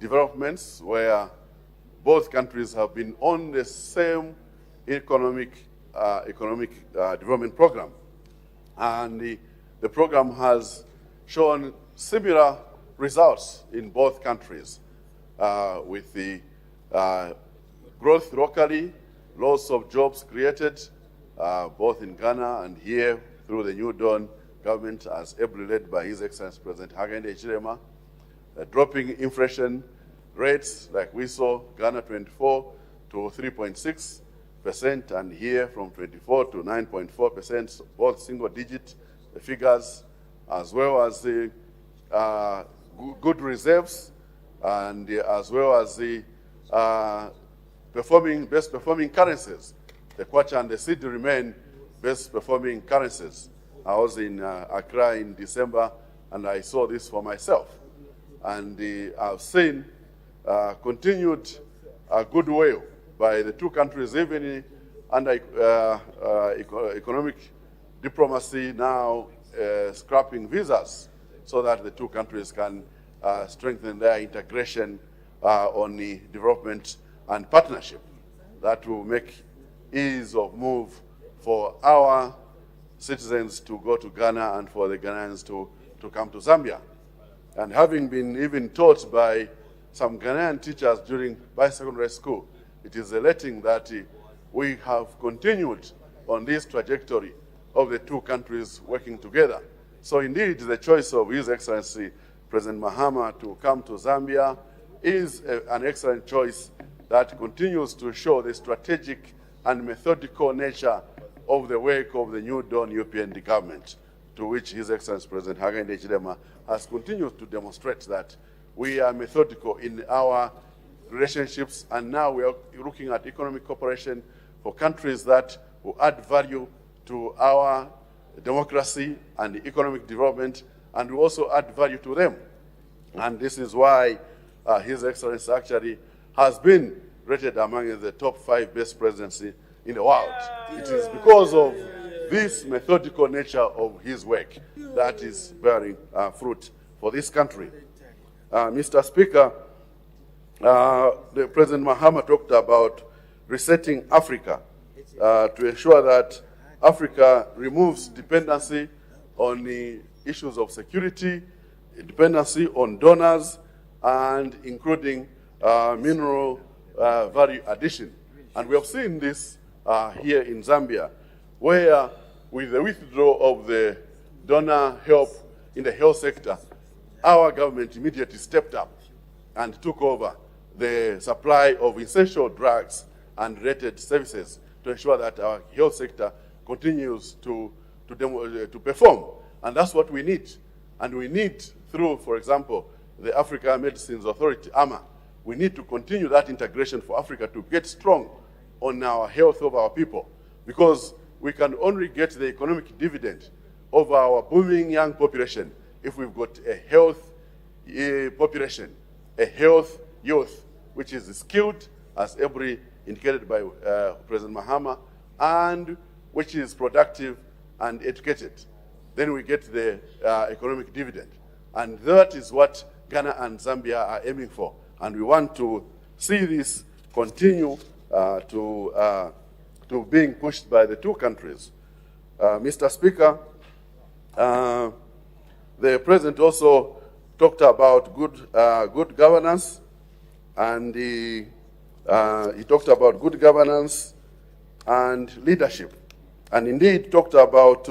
developments where both countries have been on the same economic development program. And the program has shown similar results in both countries, with the growth locally, lots of jobs created, both in Ghana and here through the New Dawn government, as ably led by His Excellency President Hakainde Hichilema, dropping inflation rates like we saw, Ghana 24 to 3.6%, and here from 24 to 9.4%, both single-digit figures, as well as the good reserves, and as well as the best performing currencies. The kwacha and the cedi remain best performing currencies. I was in Accra in December, and I saw this for myself. And I've seen continued goodwill by the two countries, even under economic diplomacy, now scrapping visas so that the two countries can strengthen their integration on the development and partnership. That will make ease of move for our citizens to go to Ghana and for the Ghanaians to come to Zambia. And having been even taught by some Ghanaian teachers during secondary school, it is elating that we have continued on this trajectory of the two countries working together. So indeed, the choice of His Excellency President Mahama to come to Zambia is an excellent choice that continues to show the strategic and methodical nature of the work of the New Dawn European government, to which His Excellency President Hakainde Hichilema has continued to demonstrate that we are methodical in our relationships, and now we are looking at economic cooperation for countries that will add value to our democracy and economic development, and will also add value to them. And this is why His Excellency actually has been rated among the top 5 best presidency in the world. It is because of this methodical nature of his work that is bearing fruit for this country. Mr. Speaker, the President Mahama talked about resetting Africa to ensure that Africa removes dependency on the issues of security, dependency on donors, and including mineral value addition. And we have seen this here in Zambia, where with the withdrawal of the donor help in the health sector, our government immediately stepped up and took over the supply of essential drugs and related services to ensure that our health sector continues to perform. And that's what we need. And we need, through, for example, the Africa Medicines Authority, AMA, we need to continue that integration for Africa to get strong on our health of our people, because we can only get the economic dividend of our booming young population if we've got a health population, a health youth, which is skilled, as every indicated by President Mahama, and which is productive and educated. Then we get the economic dividend. And that is what Ghana and Zambia are aiming for. And we want to see this continue to being pushed by the two countries. Mr. Speaker, the President also talked about good governance, and he talked about good governance and leadership, and indeed talked about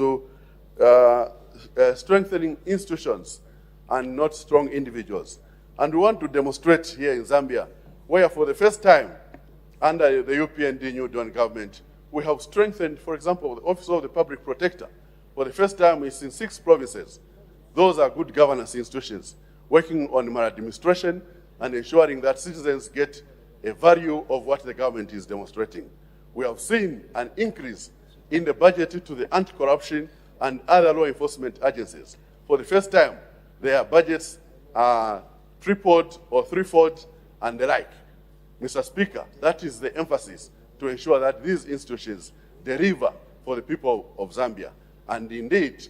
strengthening institutions and not strong individuals. And we want to demonstrate here in Zambia, where for the first time under the UPND New Dawn government, we have strengthened, for example, the Office of the Public Protector. For the first time, it's in 6 provinces. Those are good governance institutions, working on maladministration and ensuring that citizens get a value of what the government is demonstrating. We have seen an increase in the budget to the anti-corruption and other law enforcement agencies. For the first time, their budgets are tripled or threefold and the like. Mr. Speaker, that is the emphasis to ensure that these institutions deliver for the people of Zambia. And indeed,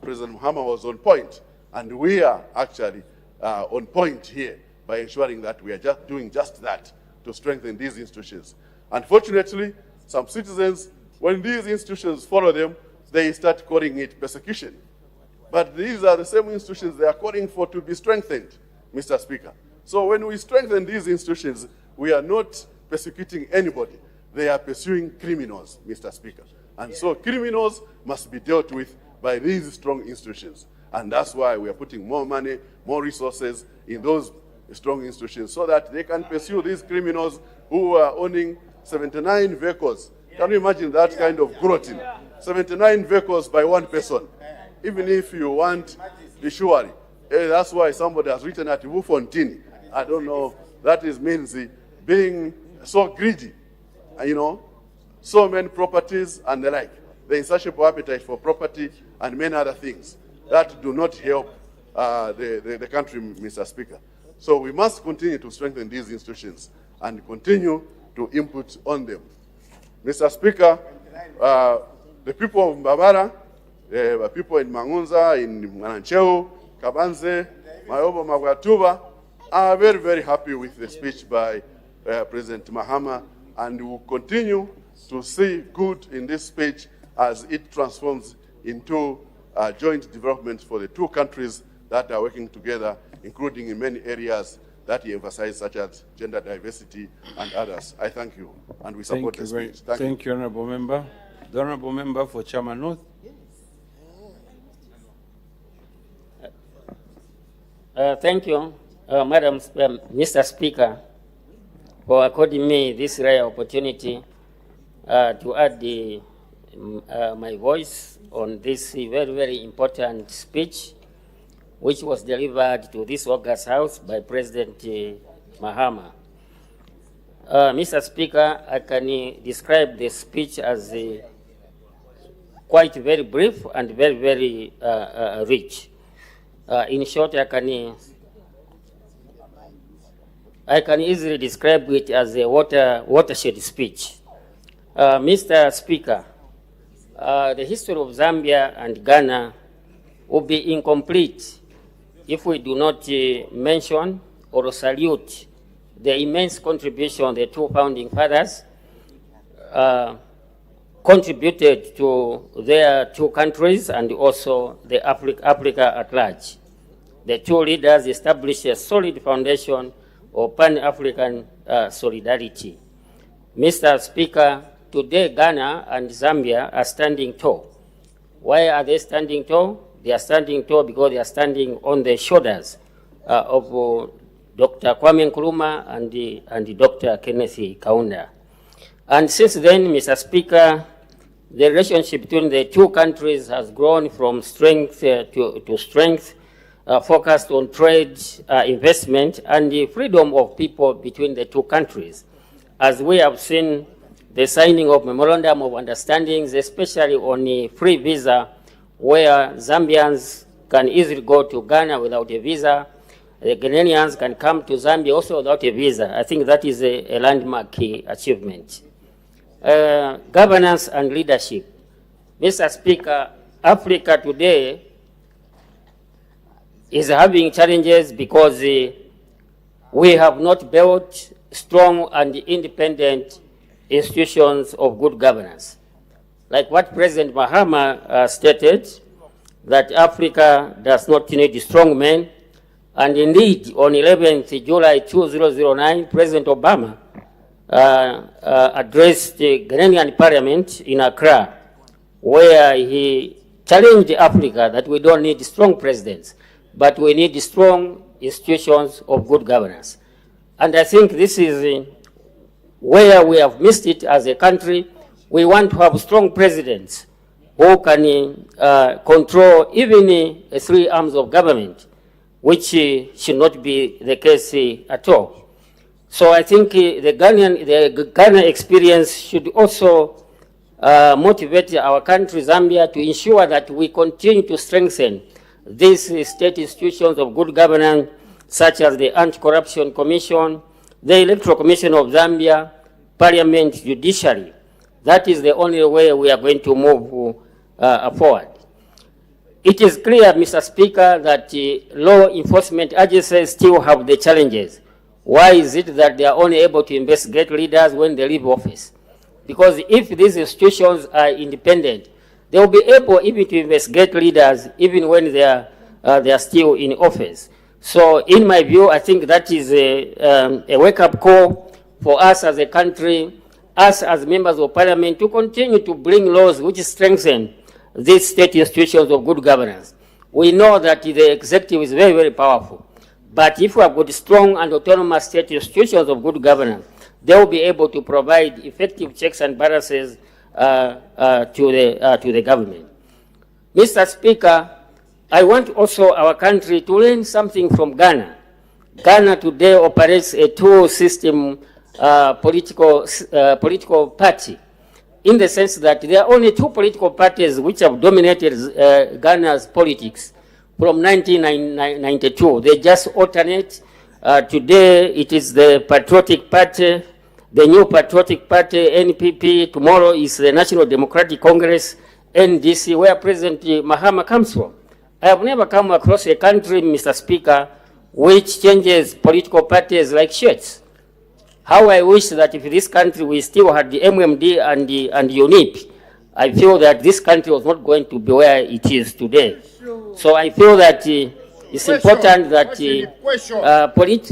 President Mahama was on point, and we are actually on point here by ensuring that we are just doing just that to strengthen these institutions. Unfortunately, some citizens, when these institutions follow them, they start calling it persecution. But these are the same institutions they are calling for to be strengthened, Mr. Speaker. So when we strengthen these institutions, we are not persecuting anybody. They are pursuing criminals, Mr. Speaker. And so criminals must be dealt with by these strong institutions. And that's why we are putting more money, more resources in those strong institutions so that they can pursue these criminals who are owning 79 vehicles. Can you imagine that kind of growth? 79 vehicles by one person. Even if you want the surety. That's why somebody has written at Wufontini. I don't know, that means being so greedy, you know, so many properties and the like. The insatiable appetite for property and many other things that do not help the country, Mr. Speaker. So we must continue to strengthen these institutions and continue to input on them. Mr. Speaker, the people of Mbabara, the people in Mangunza, in Mwanancheu, Kabanze, Mayobo, Magwatuba, are very, very happy with the speech by President Mahama, and will continue to see good in this speech as it transforms into joint development for the two countries that are working together, including in many areas that he emphasized, such as gender diversity and others. I thank you, and we support the speech. Thank you, Honorable Member. The Honorable Member for Chairman North. Thank you, Mr. Speaker, for according me this rare opportunity to add my voice on this very, very important speech, which was delivered to this August House by President Mahama. Mr. Speaker, I can describe the speech as quite very brief and very, very rich. In short, I can easily describe it as a watershed speech. Mr. Speaker, the history of Zambia and Ghana will be incomplete if we do not mention or salute the immense contribution the two founding fathers contributed to their two countries and also the Africa at large. The two leaders established a solid foundation of Pan-African solidarity. Mr. Speaker, today Ghana and Zambia are standing tall. Why are they standing tall? They are standing tall because they are standing on the shoulders of Dr. Kwame Nkrumah and Dr. Kenneth Kaunda. And since then, Mr. Speaker, the relationship between the two countries has grown from strength to strength, focused on trade, investment, and the freedom of people between the two countries. As we have seen the signing of memorandum of understandings, especially on the free visa, where Zambians can easily go to Ghana without a visa. The Ghanaians can come to Zambia also without a visa. I think that is a landmark achievement. Governance and leadership. Mr. Speaker, Africa today is having challenges because we have not built strong and independent institutions of good governance. Like what President Mahama stated, that Africa does not need strong men. And indeed, on 11th July 2009, President Obama addressed the Ghanaian Parliament in Accra, where he challenged Africa that we don't need strong presidents, but we need strong institutions of good governance. And I think this is where we have missed it as a country. We want to have strong presidents who can control even three arms of government, which should not be the case at all. So I think the Ghana experience should also motivate our country, Zambia, to ensure that we continue to strengthen these state institutions of good governance, such as the Anti-Corruption Commission, the Electoral Commission of Zambia, Parliament, Judiciary. That is the only way we are going to move forward. It is clear, Mr. Speaker, that law enforcement agencies still have the challenges. Why is it that they are only able to investigate leaders when they leave office? Because if these institutions are independent, they will be able even to investigate leaders even when they are still in office. So in my view, I think that is a wake-up call for us as a country, us as members of parliament, to continue to bring laws which strengthen these state institutions of good governance. We know that the executive is very, very powerful. But if we have got strong and autonomous state institutions of good governance, they will be able to provide effective checks and balances to the government. Mr. Speaker, I want also our country to learn something from Ghana. Ghana today operates a two-system political party, in the sense that there are only two political parties which have dominated Ghana's politics from 1992. They just alternate. Today it is the Patriotic Party, the New Patriotic Party, NPP. Tomorrow is the National Democratic Congress, NDC, where President Mahama comes from. I have never come across a country, Mr. Speaker, which changes political parties like shirts. How I wish that if this country we still had the MMD and UNIP, I feel that this country was not going to be where it is today. So I feel that it's important that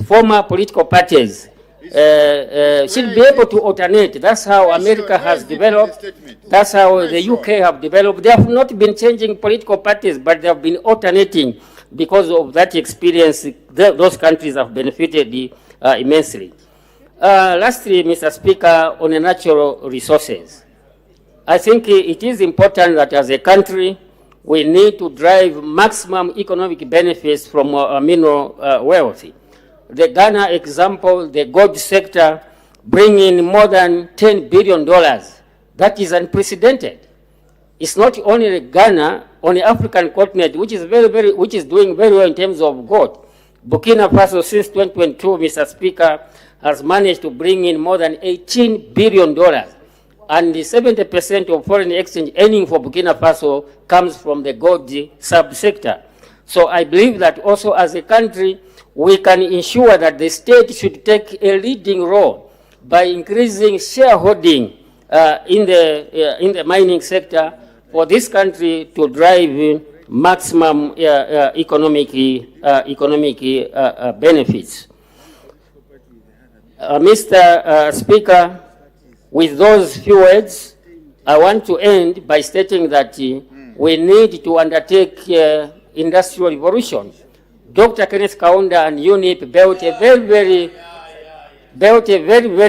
former political parties should be able to alternate. That's how America has developed. That's how the UK have developed. They have not been changing political parties, but they have been alternating. Because of that experience, those countries have benefited immensely. Lastly, Mr. Speaker, on the natural resources, I think it is important that as a country, we need to drive maximum economic benefits from our mineral wealth. The Ghana example, the gold sector, bring in more than $10 billion. That is unprecedented. It's not only Ghana, on the African continent, which is doing very well in terms of growth. Burkina Faso, since 2022, Mr. Speaker, has managed to bring in more than $18 billion. And 70% of foreign exchange earning for Burkina Faso comes from the gold subsector. So I believe that also as a country, we can ensure that the state should take a leading role by increasing shareholding in the mining sector for this country to drive maximum economic benefits. Mr. Speaker, with those few words, I want to end by stating that we need to undertake industrial revolution. Dr. Kenneth Kaunda and UNIP built a very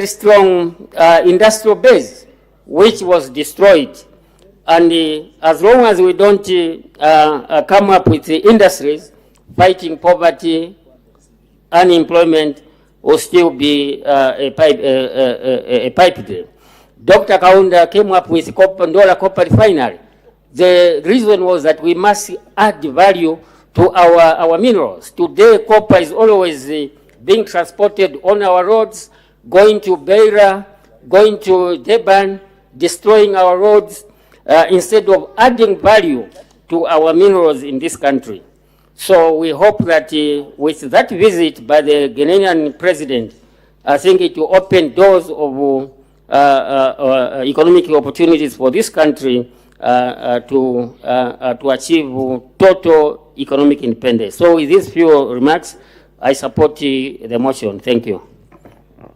strong industrial base, which was destroyed. And as long as we don't come up with the industries fighting poverty, unemployment will still be a pipe dream. Dr. Kaunda came up with Ndola Copper Refinery. The reason was that we must add value to our minerals. Today, copper is always being transported on our roads, going to Beira, going to Durban, destroying our roads, instead of adding value to our minerals in this country. So we hope that with that visit by the Ghanaian president, I think it will open doors of economic opportunities for this country to achieve total economic independence. So with these few remarks, I support the motion. Thank you.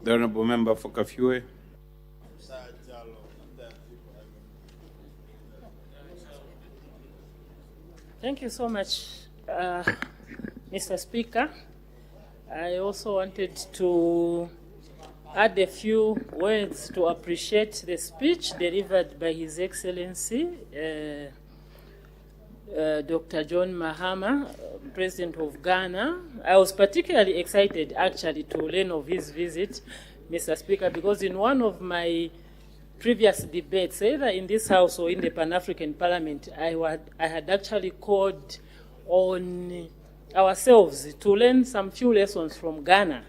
The Honourable Member for Kafue. Thank you so much, Mr. Speaker. I also wanted to add a few words to appreciate the speech delivered by His Excellency, Dr. John Mahama, President of Ghana. I was particularly excited, actually, to learn of his visit, Mr. Speaker, because in one of my previous debates, either in this House or in the Pan-African Parliament, I had actually called on ourselves to learn some few lessons from Ghana.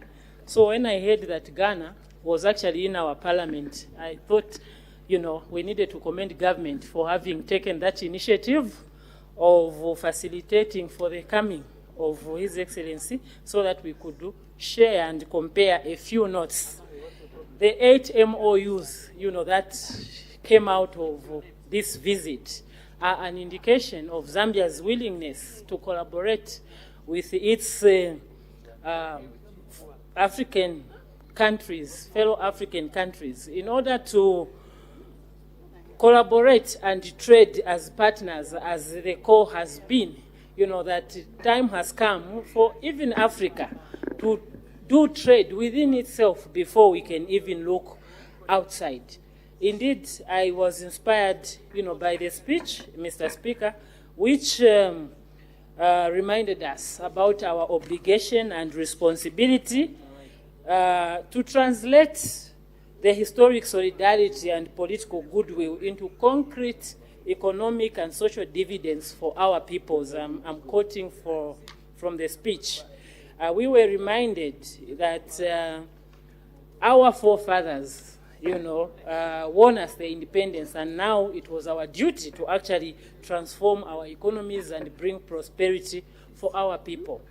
So when I heard that Ghana was actually in our parliament, I thought, we needed to commend government for having taken that initiative of facilitating for the coming of His Excellency so that we could share and compare a few notes. The 8 MOUs, that came out of this visit are an indication of Zambia's willingness to collaborate with its African countries, fellow African countries, in order to collaborate and trade as partners, as the call has been, that time has come for even Africa to do trade within itself before we can even look outside. Indeed, I was inspired, by the speech, Mr. Speaker, which reminded us about our obligation and responsibility to translate the historic solidarity and political goodwill into concrete economic and social dividends for our peoples. I'm quoting from the speech. We were reminded that our forefathers, won us the independence, and now it was our duty to actually transform our economies and bring prosperity for our people.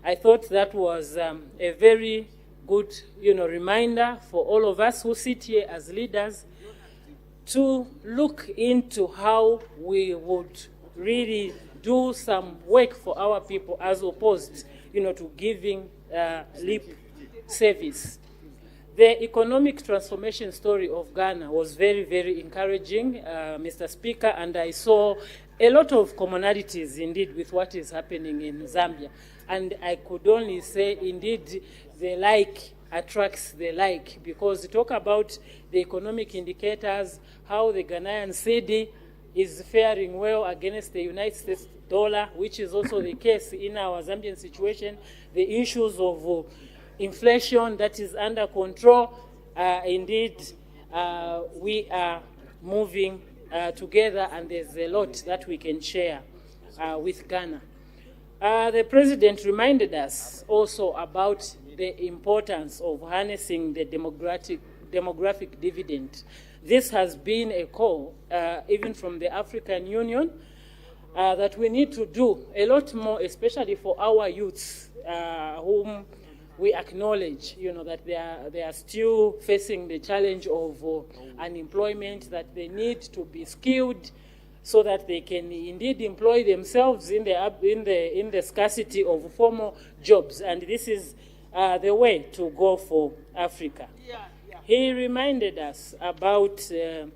I thought that was a very good, reminder for all of us who sit here as leaders to look into how we would really do some work for our people as opposed, to giving lip service. The economic transformation story of Ghana was very, very encouraging, Mr. Speaker, and I saw a lot of commonalities, indeed, with what is happening in Zambia. And I could only say, indeed, the like attracts the like, because talk about the economic indicators, how the Ghanaian cedi is faring well against the United States dollar, which is also the case in our Zambian situation, the issues of inflation that is under control, indeed, we are moving together, and there's a lot that we can share with Ghana. The President reminded us also about the importance of harnessing the demographic dividend. This has been a call, even from the African Union, that we need to do a lot more, especially for our youths, whom we acknowledge, that they are still facing the challenge of unemployment, that they need to be skilled so that they can indeed employ themselves in the scarcity of formal jobs. And this is the way to go for Africa. He reminded us about the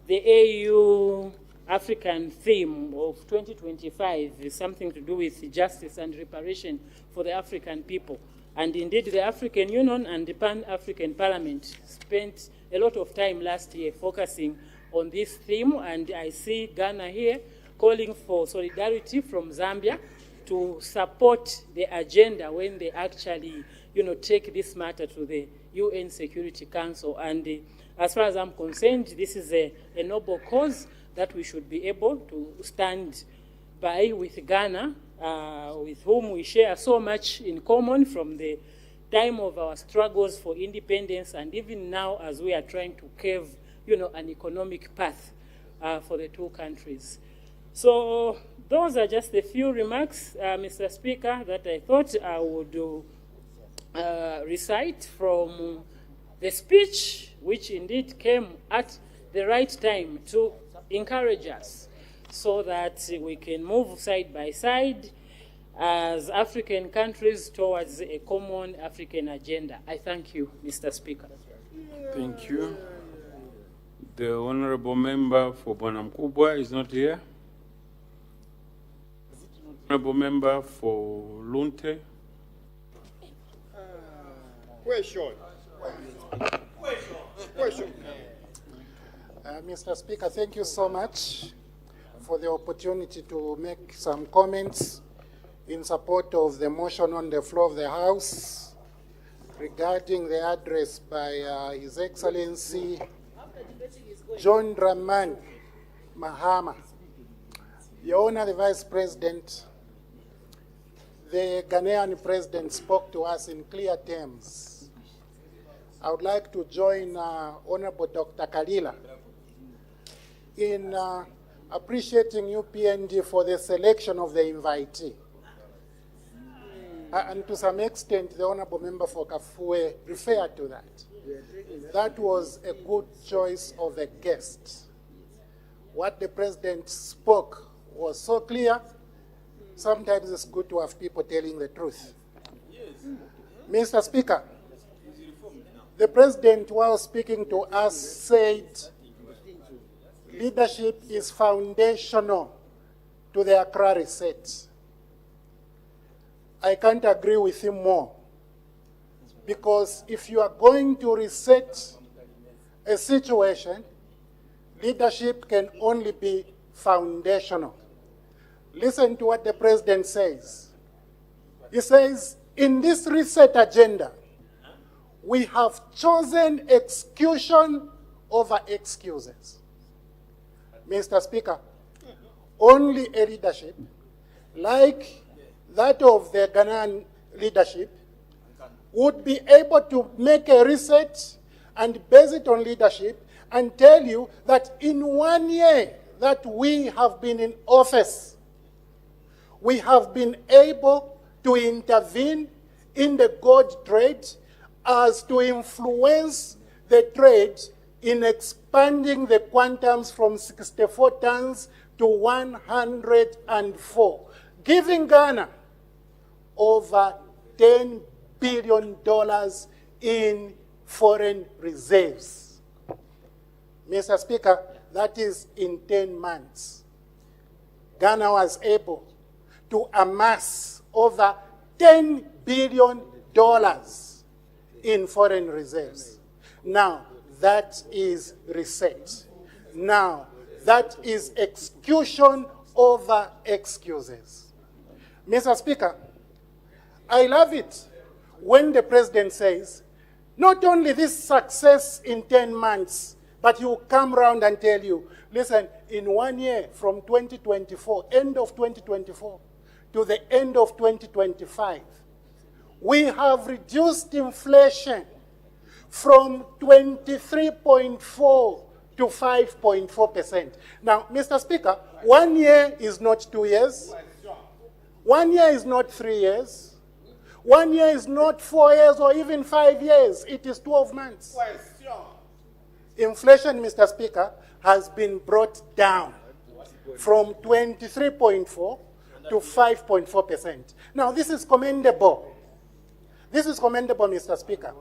AU African theme of 2025, is something to do with justice and reparation for the African people. And indeed, the African Union and the Pan-African Parliament spent a lot of time last year focusing on this theme, and I see Ghana here calling for solidarity from Zambia to support the agenda when they actually, take this matter to the UN Security Council. And as far as I'm concerned, this is a noble cause that we should be able to stand by with Ghana, with whom we share so much in common from the time of our struggles for independence, and even now as we are trying to carve, an economic path for the two countries. So those are just a few remarks, Mr. Speaker, that I thought I would recite from the speech, which indeed came at the right time to encourage us so that we can move side by side as African countries towards a common African agenda. I thank you, Mr. Speaker. Thank you. The Honorable Member for Bonamkubwa is not here. Honorable Member for Lunte. Question. Mr. Speaker, thank you so much for the opportunity to make some comments in support of the motion on the floor of the House regarding the address by His Excellency John Dramani Mahama. Your Honor, the Vice President, the Ghanaian President spoke to us in clear terms. I would like to join Honorable Dr. Kalila in appreciating UPND for the selection of the invitee. And to some extent, the Honorable Member for Kafue referred to that. That was a good choice of a guest. What the President spoke was so clear. Sometimes it's good to have people telling the truth. Mr. Speaker, the President, while speaking to us, said leadership is foundational to the Accra reset. I can't agree with him more, because if you are going to reset a situation, leadership can only be foundational. Listen to what the President says. He says, in this reset agenda, we have chosen execution over excuses. Mr. Speaker, only a leadership like that of the Ghanaian leadership would be able to make a reset and base it on leadership and tell you that in 1 year that we have been in office, we have been able to intervene in the gold trade as to influence the trade in expanding the quantums from 64 tons to 104, giving Ghana over $10 billion in foreign reserves. Mr. Speaker, that is in 10 months. Ghana was able to amass over $10 billion in foreign reserves. Now, that is reset. Now, that is execution over excuses. Mr. Speaker, I love it when the President says, Not only this success in 10 months, but he will come round and tell you, listen, in 1 year from 2024, end of 2024, to the end of 2025, we have reduced inflation from 23.4 to 5.4%. Now, Mr. Speaker, 1 year is not 2 years. 1 year is not 3 years. 1 year is not 4 years or even 5 years. It is 12 months. Inflation, Mr. Speaker, has been brought down from 23.4 to 5.4%. Now, this is commendable. This is commendable, Mr. Speaker.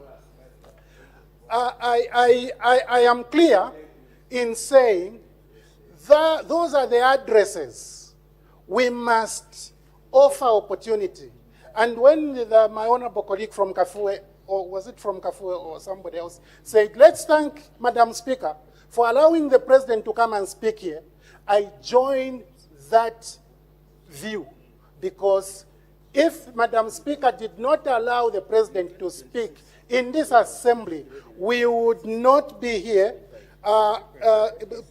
I am clear in saying that those are the addresses we must offer opportunity. And when my honorable colleague from Kafue, or was it from Kafue or somebody else, said, let's thank Madam Speaker for allowing the president to come and speak here, I join that view, because if Madam Speaker did not allow the president to speak in this assembly, we would not be here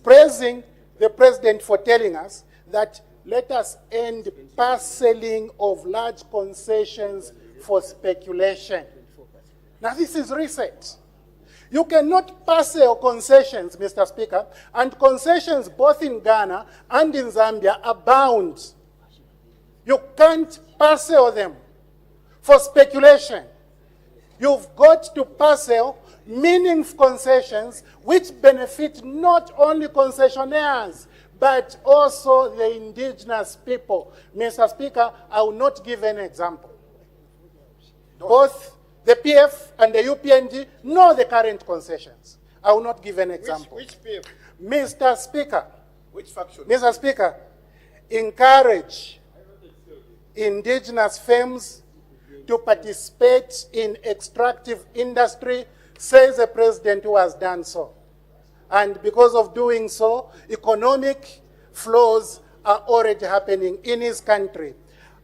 praising the president for telling us that let us end parceling of large concessions for speculation. Now, this is reset. You cannot parcel concessions, Mr. Speaker, and concessions both in Ghana and in Zambia abound. You can't parcel them for speculation. You've got to parcel meaningful concessions which benefit not only concessionaires, but also the indigenous people. Mr. Speaker, I will not give any example. Both the PF and the UPNG know the current concessions. I will not give an example. Which PF? Mr. Speaker, Which faction? Mr. Speaker, encourage indigenous firms to participate in extractive industry, says the president who has done so. And because of doing so, economic flows are already happening in his country.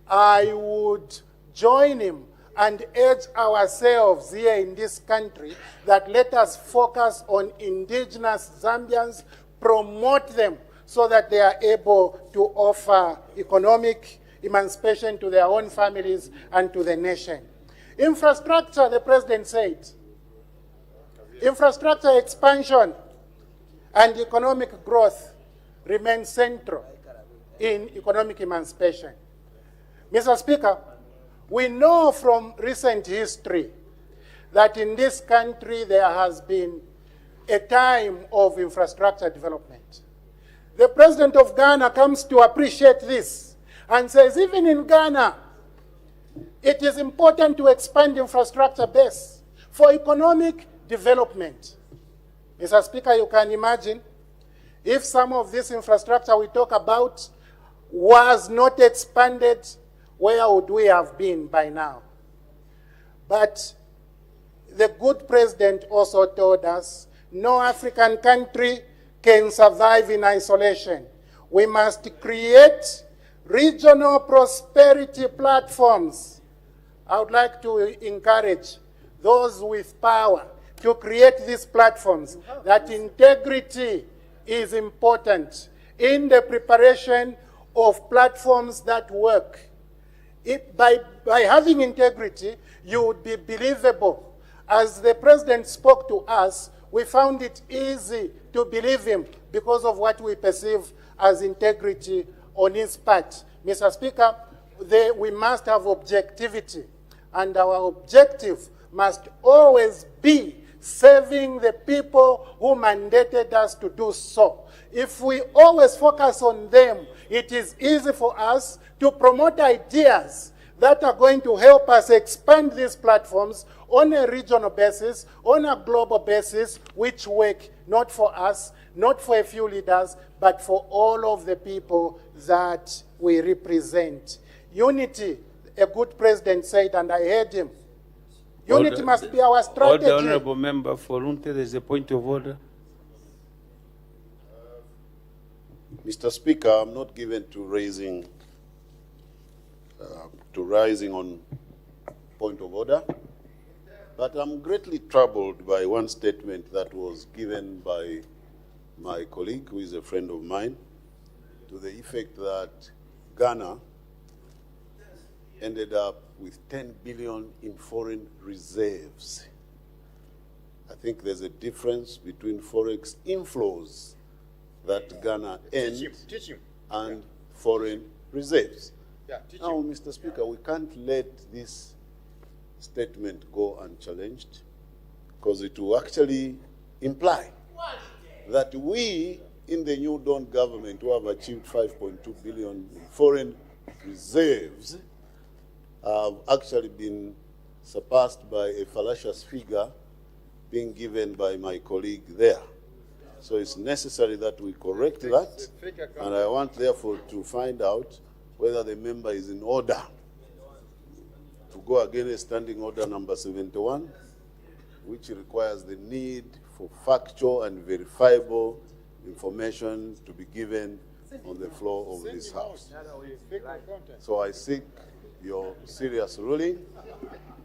I would join him and urge ourselves here in this country that let us focus on indigenous Zambians, promote them so that they are able to offer economic emancipation to their own families and to the nation. Infrastructure, the president said. Infrastructure expansion and economic growth remain central in economic emancipation. Mr. Speaker, we know from recent history that in this country there has been a time of infrastructure development. The president of Ghana comes to appreciate this and says, even in Ghana, it is important to expand infrastructure base for economic development. Mr. Speaker, you can imagine if some of this infrastructure we talk about was not expanded, where would we have been by now? But the good president also told us, no African country can survive in isolation. We must create regional prosperity platforms. I would like to encourage those with power to create these platforms, that integrity is important in the preparation of platforms that work. By having integrity, you would be believable. As the president spoke to us, we found it easy to believe him because of what we perceive as integrity on his part. Mr. Speaker, we must have objectivity, and our objective must always be serving the people who mandated us to do so. If we always focus on them, it is easy for us to promote ideas that are going to help us expand these platforms on a regional basis, on a global basis, which work not for us, not for a few leaders, but for all of the people that we represent. Unity, a good president said, and I heard him. Unity must be our strategy. Order, Honorable Member Forunte, there's a point of order. Mr. Speaker, I'm not given to rising on point of order. But I'm greatly troubled by one statement that was given by my colleague, who is a friend of mine, to the effect that Ghana ended up with 10 billion in foreign reserves. I think there's a difference between forex inflows that Ghana earned and foreign reserves. Now, Mr. Speaker, we can't let this statement go unchallenged, because it will actually imply that we in the New Dawn government, who have achieved 5.2 billion in foreign reserves, have actually been surpassed by a fallacious figure being given by my colleague there. So it's necessary that we correct that, and I want therefore to find out whether the member is in order to go against Standing Order number 71, which requires the need for factual and verifiable information to be given on the floor of this House. So I seek your serious ruling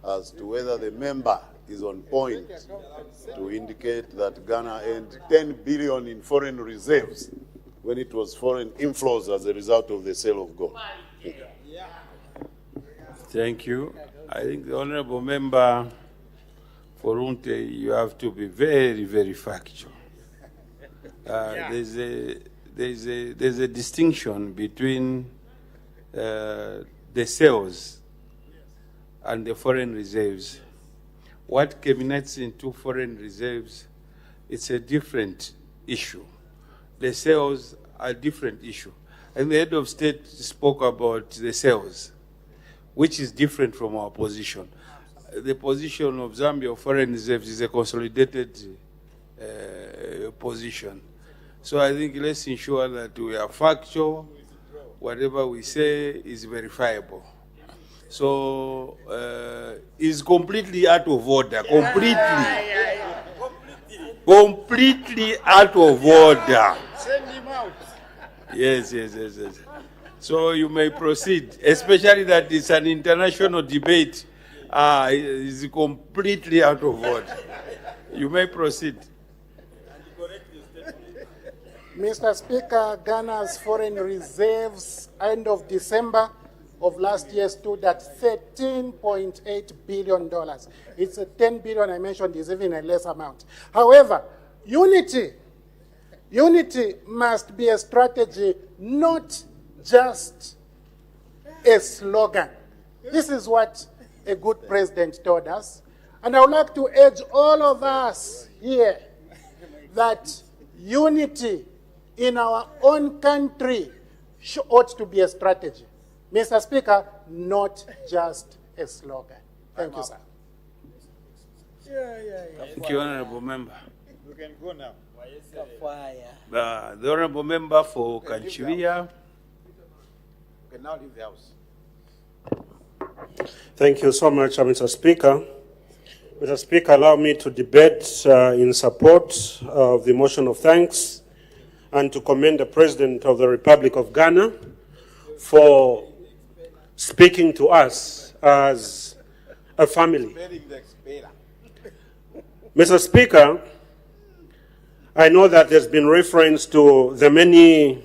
as to whether the member is on point to indicate that Ghana earned 10 billion in foreign reserves when it was foreign inflows as a result of the sale of gold. Thank you. I think the honorable member for Unte, you have to be very, very factual. There's a distinction between the sales and the foreign reserves. What culminates into foreign reserves, it's a different issue. The sales are a different issue. And the head of state spoke about the sales, which is different from our position. The position of Zambia of foreign reserves is a consolidated position. So I think let's ensure that we are factual. Whatever we say is verifiable. So it's completely out of order. Completely out of order. Send him out. Yes. So you may proceed, especially that it's an international debate. It's completely out of order. You may proceed. Mr. Speaker, Ghana's foreign reserves end of December of last year stood at $13.8 billion. It's a 10 billion I mentioned is even a less amount. However, unity must be a strategy, not just a slogan. This is what a good president told us. And I would like to urge all of us here that unity in our own country ought to be a strategy. Mr. Speaker, not just a slogan. Thank you, sir. Thank you, honorable member. You can go now. The honorable member for Kanchiria. You can now leave the House. Thank you so much, Mr. Speaker. Mr. Speaker, allow me to debate in support of the motion of thanks and to commend the President of the Republic of Ghana for speaking to us as a family. Mr. Speaker, I know that there's been reference to the many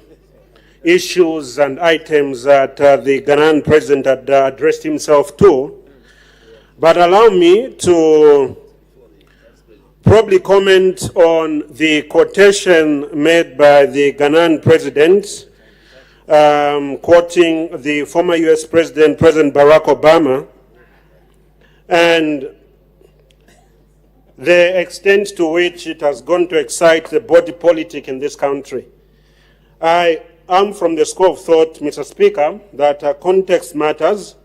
issues and items that the Ghanaian president had addressed himself to, but allow me to probably comment on the quotation made by the Ghanaian president, quoting the former U.S. President Barack Obama, and the extent to which it has gone to excite the body politic in this country. I am from the school of thought, Mr. Speaker, that context matters,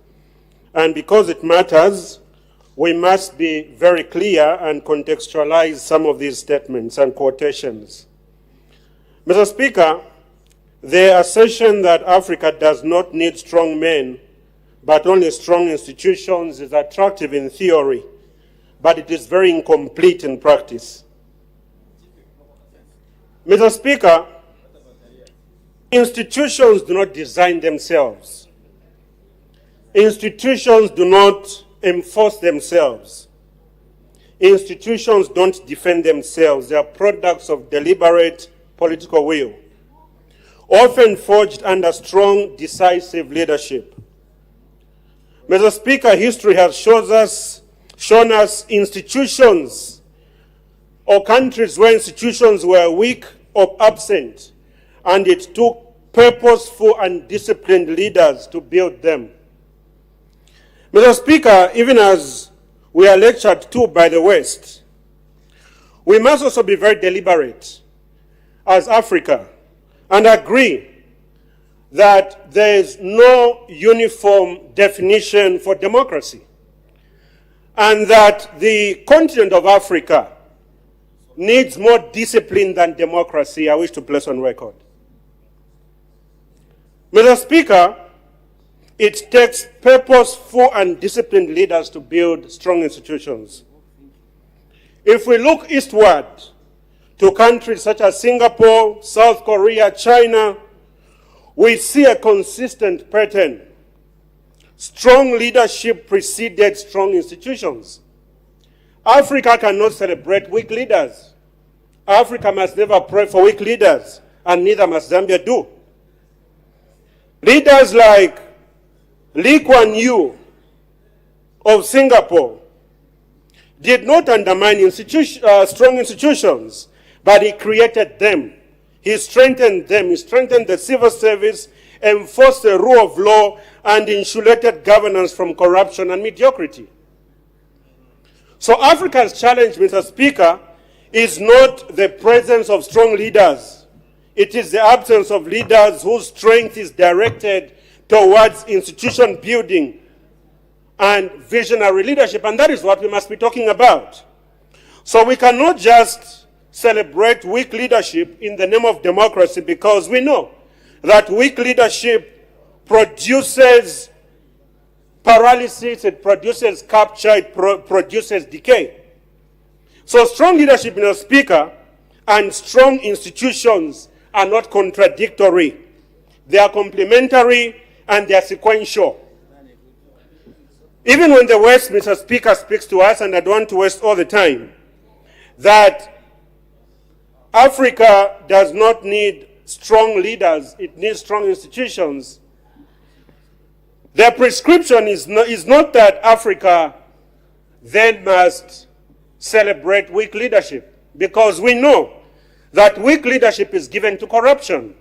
and because it matters, we must be very clear and contextualize some of these statements and quotations. Mr. Speaker, the assertion that Africa does not need strong men, but only strong institutions is attractive in theory, but it is very incomplete in practice. Mr. Speaker, institutions do not design themselves. Institutions do not enforce themselves. institutions don't defend themselves. They are products of deliberate political will, often forged under strong, decisive leadership. Mr. Speaker, history has shown us institutions or countries where institutions were weak or absent, and it took purposeful and disciplined leaders to build them. Mr. Speaker, even as we are lectured to by the West, we must also be very deliberate as Africa and agree that there is no uniform definition for democracy, and that the continent of Africa needs more discipline than democracy. I wish to place on record. Mr. Speaker, it takes purposeful and disciplined leaders to build strong institutions. If we look eastward to countries such as Singapore, South Korea, China, we see a consistent pattern. Strong leadership preceded strong institutions. Africa cannot celebrate weak leaders. Africa must never pray for weak leaders, and neither must Zambia do. Leaders like Lee Kuan Yew of Singapore did not undermine strong institutions, but he created them. He strengthened them. He strengthened the civil service, enforced the rule of law, and insulated governance from corruption and mediocrity. So Africa's challenge, Mr. Speaker, is not the presence of strong leaders. It is the absence of leaders whose strength is directed towards institution building and visionary leadership, and that is what we must be talking about. So we cannot just celebrate weak leadership in the name of democracy, because we know that weak leadership produces paralysis, it produces capture, it produces decay. So strong leadership, Mr. Speaker, and strong institutions are not contradictory. They are complementary and they are sequential. Even when the West, Mr. Speaker, speaks to us, and I don't want to waste all the time, that Africa does not need strong leaders, it needs strong institutions. Their prescription is not that Africa then must celebrate weak leadership, because we know that weak leadership is given to corruption.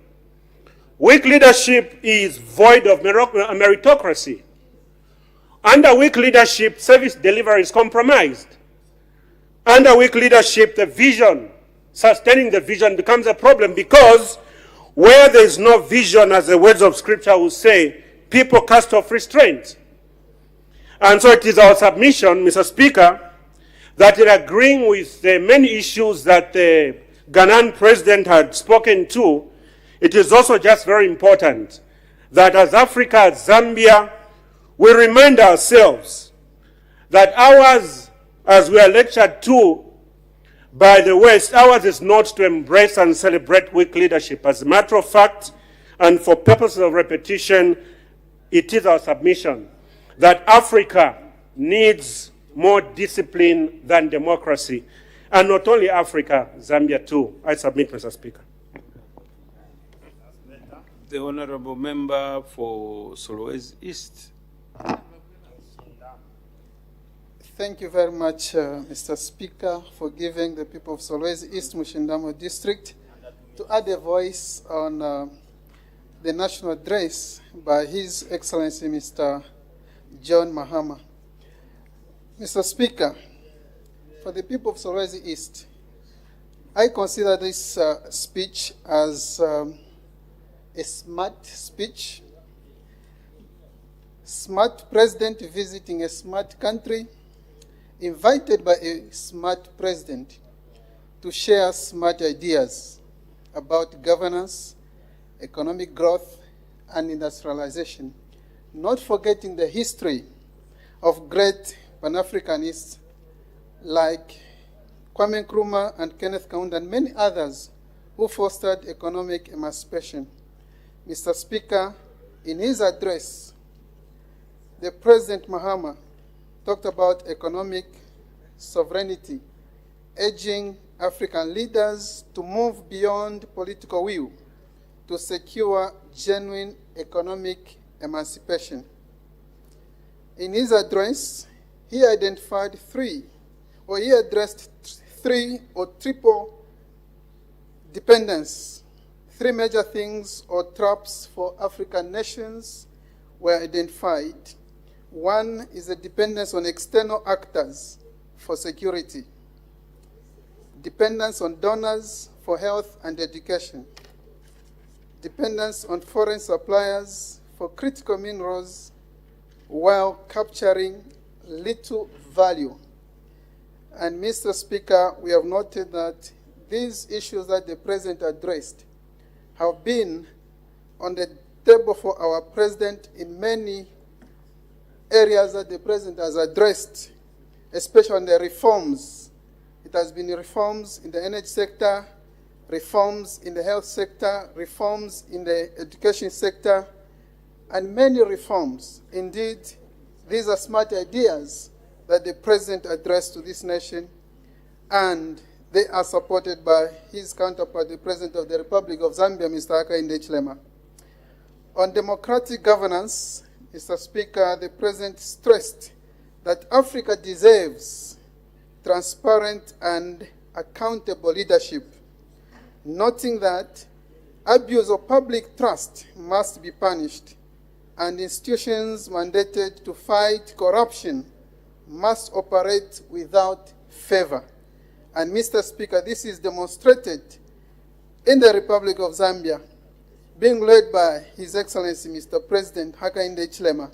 Weak leadership is void of meritocracy. Under weak leadership, service delivery is compromised. Under weak leadership, the vision, sustaining the vision becomes a problem, because where there is no vision, as the words of Scripture will say, people cast off restraint. And so it is our submission, Mr. Speaker, that in agreeing with the many issues that the Ghanaian president had spoken to, it is also just very important that as Africa, as Zambia, we remind ourselves that ours, as we are lectured to by the West, ours is not to embrace and celebrate weak leadership. As a matter of fact, and for purposes of repetition, it is our submission that Africa needs more discipline than democracy. And not only Africa, Zambia too. I submit, Mr. Speaker. The Honourable Member for Solwezi East. Thank you very much, Mr. Speaker, for giving the people of Solwezi East Mushindamo District to add a voice on the national address by His Excellency Mr. John Mahama. Mr. Speaker, for the people of Solwezi East, I consider this speech as a smart speech. Smart president visiting a smart country, invited by a smart president to share smart ideas about governance, economic growth, and industrialization, not forgetting the history of great Pan-Africanists like Kwame Nkrumah and Kenneth Kaunda and many others who fostered economic emancipation. Mr. Speaker, in his address, the President Mahama talked about economic sovereignty, urging African leaders to move beyond political will to secure genuine economic emancipation. In his address, he addressed three or triple dependence. Three major things or traps for African nations were identified. One is a dependence on external actors for security, dependence on donors for health and education, dependence on foreign suppliers for critical minerals while capturing little value. And Mr. Speaker, we have noted that these issues that the President addressed have been on the table for our President in many areas that the President has addressed, especially on the reforms. It has been reforms in the energy sector, reforms in the health sector, reforms in the education sector, and many reforms. Indeed, these are smart ideas that the President addressed to this nation, and they are supported by his counterpart, the President of the Republic of Zambia, Mr. Hakainde Hichilema. On democratic governance, Mr. Speaker, the President stressed that Africa deserves transparent and accountable leadership, noting that abuse of public trust must be punished and institutions mandated to fight corruption must operate without favor. And Mr. Speaker, this is demonstrated in the Republic of Zambia, being led by His Excellency Mr. President Hakainde Hichilema.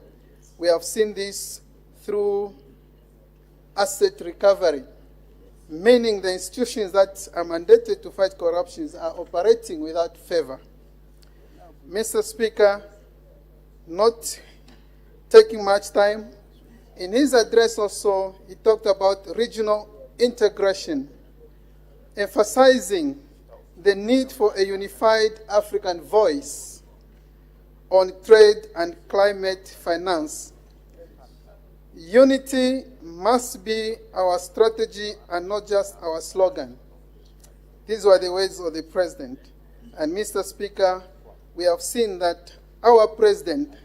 We have seen this through asset recovery, meaning the institutions that are mandated to fight corruption are operating without favor. Mr. Speaker, not taking much time, in his address also, he talked about regional integration, emphasizing the need for a unified African voice on trade and climate finance. Unity must be our strategy and not just our slogan. These were the words of the President. And Mr. Speaker, we have seen that our President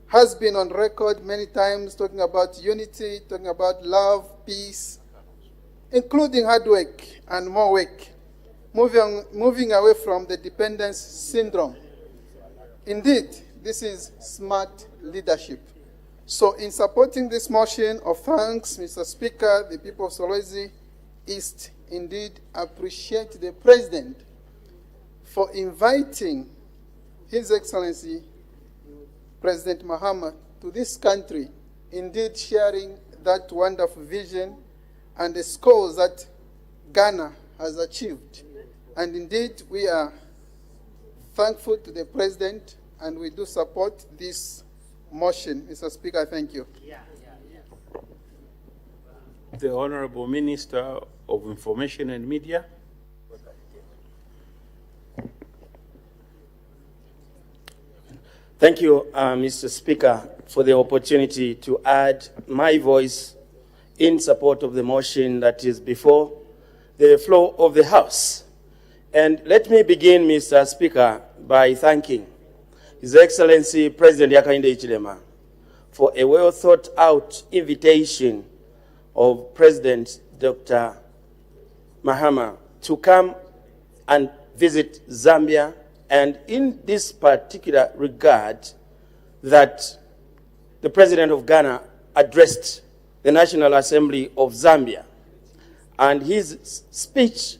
has been on record many times talking about unity, talking about love, peace, including hard work and more work, moving away from the dependence syndrome. Indeed, this is smart leadership. So in supporting this motion of thanks, Mr. Speaker, the people of Solwezi East indeed appreciate the President for inviting His Excellency President Mahama to this country, indeed sharing that wonderful vision and the scores that Ghana has achieved. And indeed, we are thankful to the President, and we do support this motion. Mr. Speaker, thank you. The Honorable Minister of Information and Media. Thank you, Mr. Speaker, for the opportunity to add my voice in support of the motion that is before the floor of the House. And let me begin, Mr. Speaker, by thanking His Excellency President Hakainde Hichilema for a well-thought-out invitation of President Dr. Mahama to come and visit Zambia, and in this particular regard, that the President of Ghana addressed the National Assembly of Zambia. And his speech,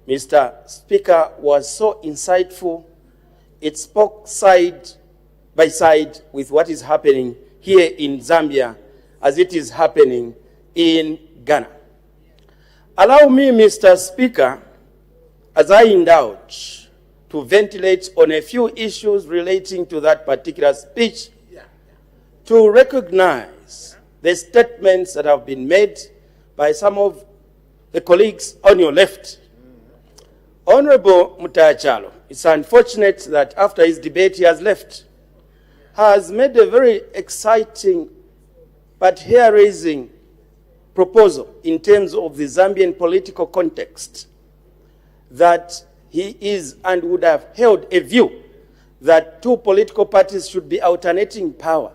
Mr. Speaker, was so insightful. It spoke side by side with what is happening here in Zambia as it is happening in Ghana. Allow me, Mr. Speaker, as I indulge, to ventilate on a few issues relating to that particular speech, to recognize the statements that have been made by some of the colleagues on your left. Honorable Mutachalo, it's unfortunate that after his debate he has left, has made a very exciting but hair-raising proposal in terms of the Zambian political context that he is and would have held a view that two political parties should be alternating power.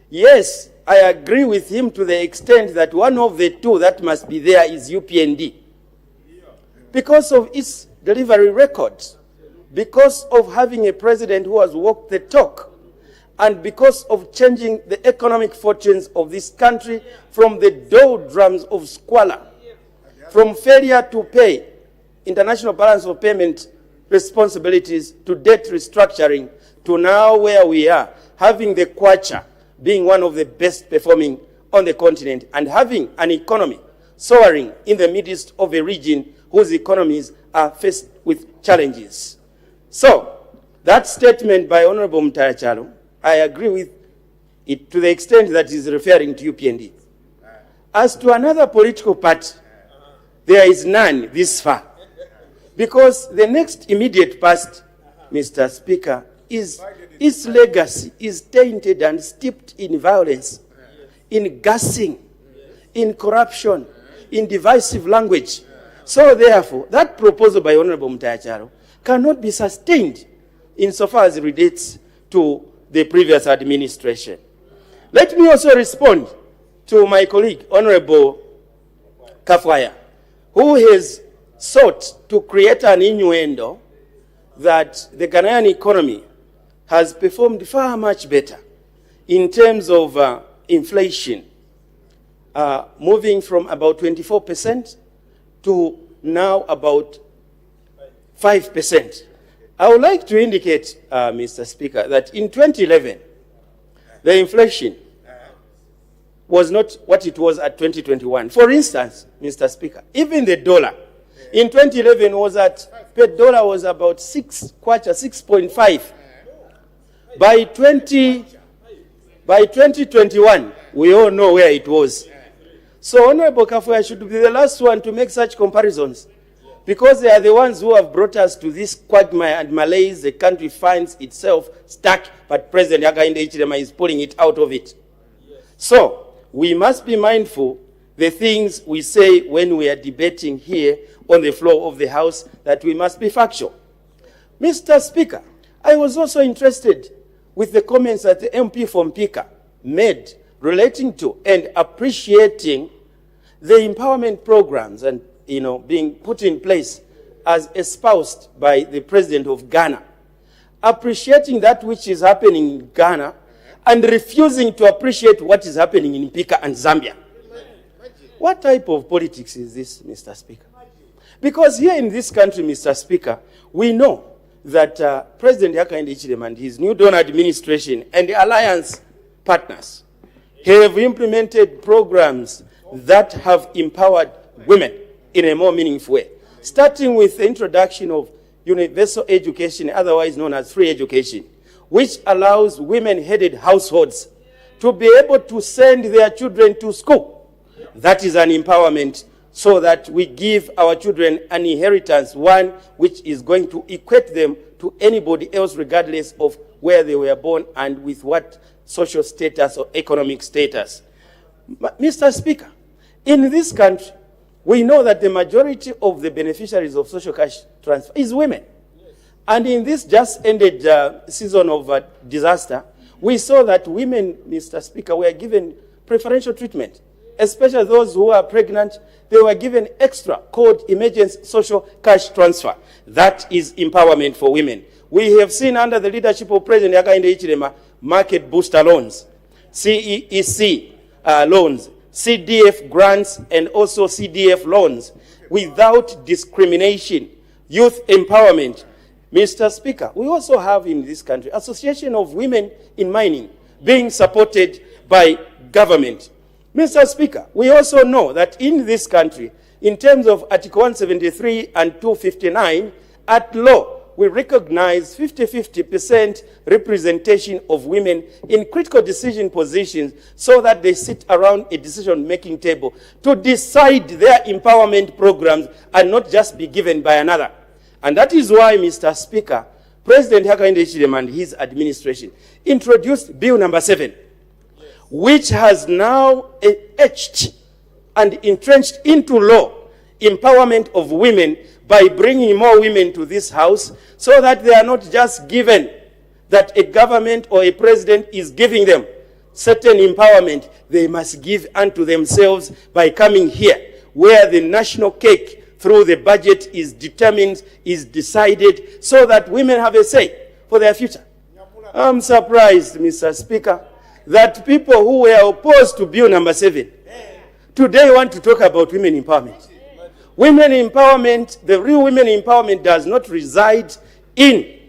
Yes, I agree with him to the extent that one of the two that must be there is UPND. Because of its delivery record, because of having a president who has walked the talk, and because of changing the economic fortunes of this country from the doldrums of squalor, from failure to pay international balance of payment responsibilities to debt restructuring, to now where we are, having the Kwacha being one of the best performing on the continent and having an economy soaring in the midst of a region whose economies are faced with challenges. So, that statement by Honorable Mutayachalo, I agree with it to the extent that he is referring to UPND. As to another political party, there is none this far. Because the next immediate past, Mr. Speaker, its legacy is tainted and steeped in violence, in gassing, in corruption, in divisive language. So therefore, that proposal by Honorable Mutayachalo cannot be sustained insofar as it relates to the previous administration. Let me also respond to my colleague, Honorable Kafwaya, who has sought to create an innuendo that the Ghanaian economy has performed far much better in terms of inflation, moving from about 24% to now about 5%. I would like to indicate, Mr. Speaker, that in 2011, the inflation was not what it was at 2021. For instance, Mr. Speaker, even the dollar in 2011 was at, per dollar was about 6.5. By 2021, we all know where it was. So Honorable Kafwaya should be the last one to make such comparisons, because they are the ones who have brought us to this quagmire and malaise the country finds itself stuck, but President Hakainde Hichilema is pulling it out of it. So we must be mindful the things we say when we are debating here on the floor of the House, that we must be factual. Mr. Speaker, I was also interested with the comments that the MP from Pika made relating to and appreciating the empowerment programs and being put in place as espoused by the President of Ghana, appreciating that which is happening in Ghana and refusing to appreciate what is happening in Pika and Zambia. What type of politics is this, Mr. Speaker? Because here in this country, Mr. Speaker, we know that President Hakainde Hichilema and his New Dawn administration and the alliance partners have implemented programs that have empowered women in a more meaningful way, starting with the introduction of universal education, otherwise known as free education, which allows women-headed households to be able to send their children to school. That is an empowerment, so that we give our children an inheritance, one which is going to equate them to anybody else, regardless of where they were born and with what social status or economic status. Mr. Speaker, in this country, we know that the majority of the beneficiaries of social cash transfer is women. And in this just ended season of disaster, we saw that women, Mr. Speaker, were given preferential treatment, especially those who are pregnant. They were given extra called emergency social cash transfer. That is empowerment for women. We have seen under the leadership of President Hakainde Hichilema market booster loans, CEEC loans, CDF grants, and also CDF loans without discrimination, youth empowerment. Mr. Speaker, we also have in this country Association of Women in Mining being supported by government. Mr. Speaker, we also know that in this country, in terms of Article 173 and 259, at law, we recognize 50-50% representation of women in critical decision positions, so that they sit around a decision-making table to decide their empowerment programs and not just be given by another. And that is why, Mr. Speaker, President Hakainde Hichilema and his administration introduced Bill number 7, which has now etched and entrenched into law empowerment of women by bringing more women to this house, so that they are not just given that a government or a president is giving them certain empowerment. They must give unto themselves by coming here, where the national cake through the budget is determined, is decided, so that women have a say for their future. I'm surprised, Mr. Speaker, that people who were opposed to Bill number 7 today want to talk about women empowerment. Women empowerment, the real women empowerment does not reside in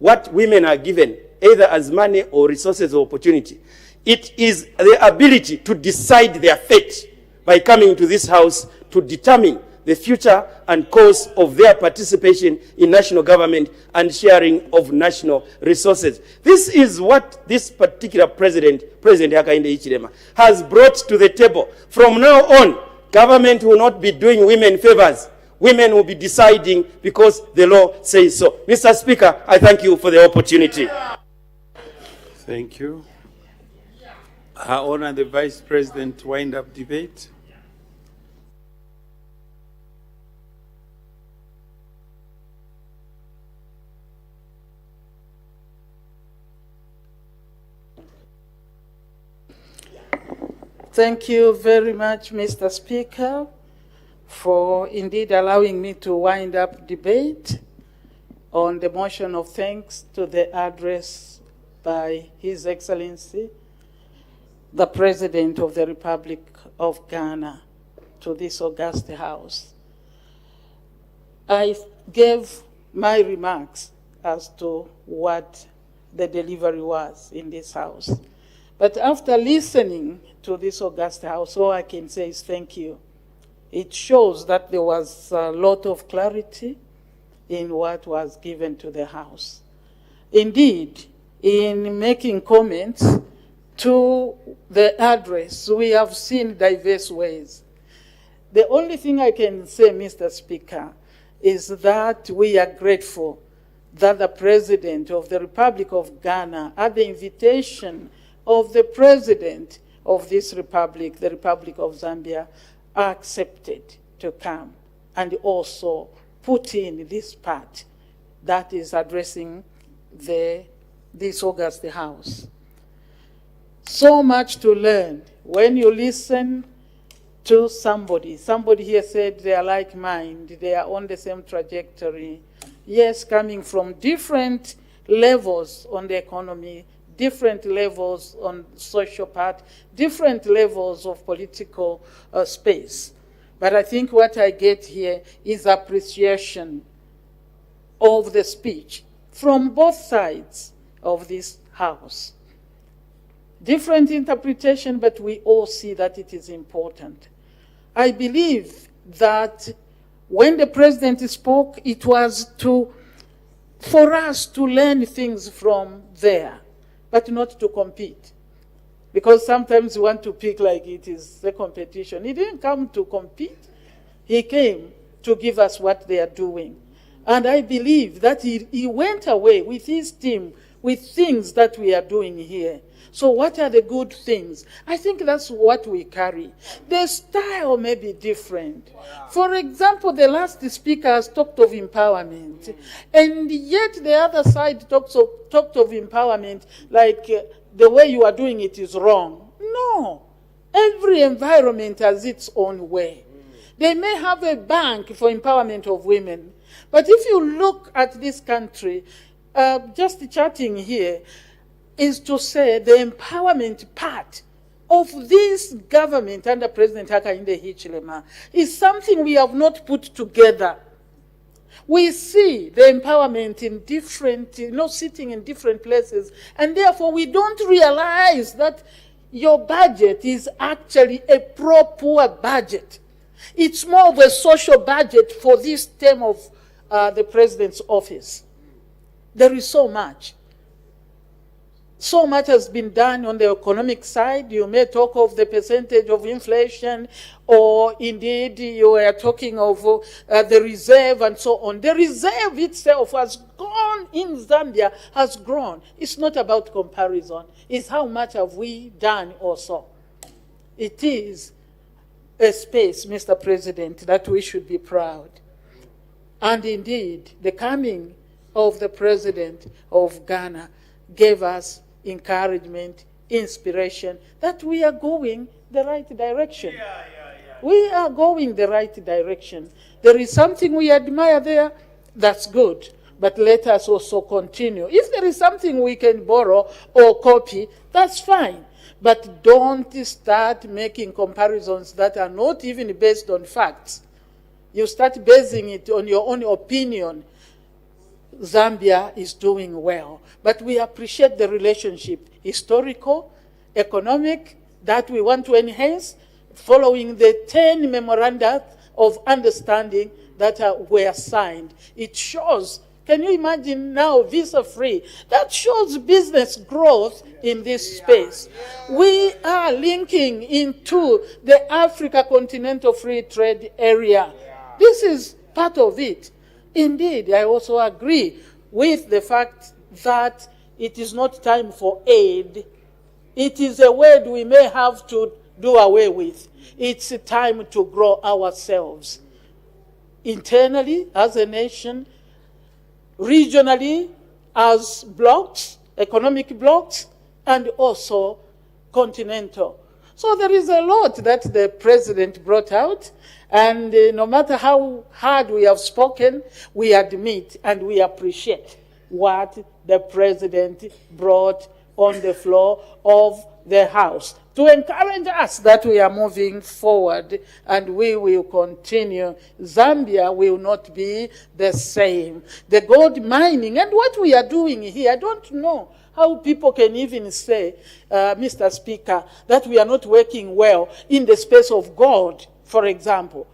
what women are given, either as money or resources or opportunity. It is the ability to decide their fate by coming to this house to determine the future and course of their participation in national government and sharing of national resources. This is what this particular President Hakainde Hichilema, has brought to the table. From now on, government will not be doing women favors. Women will be deciding because the law says so. Mr. Speaker, I thank you for the opportunity. Thank you. Her Honor, the Vice President, wind up debate. Thank you very much, Mr. Speaker, for indeed allowing me to wind up debate on the motion of thanks to the address by His Excellency, the President of the Republic of Ghana, to this august House. I gave my remarks as to what the delivery was in this House. But after listening to this august House, all I can say is thank you. It shows that there was a lot of clarity in what was given to the House. Indeed, in making comments to the address, we have seen diverse ways. The only thing I can say, Mr. Speaker, is that we are grateful that the President of the Republic of Ghana, at the invitation of the President of this Republic, the Republic of Zambia, accepted to come and also put in this part that is addressing this august House. So much to learn when you listen to somebody. Somebody here said they are like mind, they are on the same trajectory. Yes, coming from different levels on the economy, different levels on social part, different levels of political space. But I think what I get here is appreciation of the speech from both sides of this House. Different interpretation, but we all see that it is important. I believe that when the President spoke, it was for us to learn things from there, but not to compete. Because sometimes we want to pick like it is a competition. He didn't come to compete. He came to give us what they are doing. And I believe that he went away with his team with things that we are doing here. So what are the good things? I think that's what we carry. The style may be different. For example, the last speaker has talked of empowerment. And yet the other side talked of empowerment like the way you are doing it is wrong. No. Every environment has its own way. They may have a bank for empowerment of women. But if you look at this country, just chatting here, is to say the empowerment part of this government under President Hakainde Hichilema is something we have not put together. We see the empowerment in different, sitting in different places, and therefore we don't realize that your budget is actually a pro-poor budget. It's more of a social budget for this term of the President's office. There is so much. So much has been done on the economic side. You may talk of the percentage of inflation, or indeed you are talking of the reserve and so on. The reserve itself has gone in Zambia, has grown. It's not about comparison. It's how much have we done also. It is a space, Mr. President, that we should be proud. And indeed, the coming of the President of Ghana gave us encouragement, inspiration, that we are going the right direction. We are going the right direction. There is something we admire there, that's good. But let us also continue. If there is something we can borrow or copy, that's fine. But don't start making comparisons that are not even based on facts. You start basing it on your own opinion. Zambia is doing well. But we appreciate the relationship, historical, economic, that we want to enhance, following the 10 memoranda of understanding that were signed. It shows, can you imagine now, visa-free? That shows business growth in this space. We are linking into the Africa Continental Free Trade Area. This is part of it. Indeed, I also agree with the fact that it is not time for aid. It is a word we may have to do away with. It's time to grow ourselves internally as a nation, regionally as blocks, economic blocks, and also continental. So there is a lot that the President brought out, and no matter how hard we have spoken, we admit and we appreciate what the President brought on the floor of the House to encourage us that we are moving forward and we will continue. Zambia will not be the same. The gold mining and what we are doing here, I don't know how people can even say, Mr. Speaker, that we are not working well in the space of gold, for example.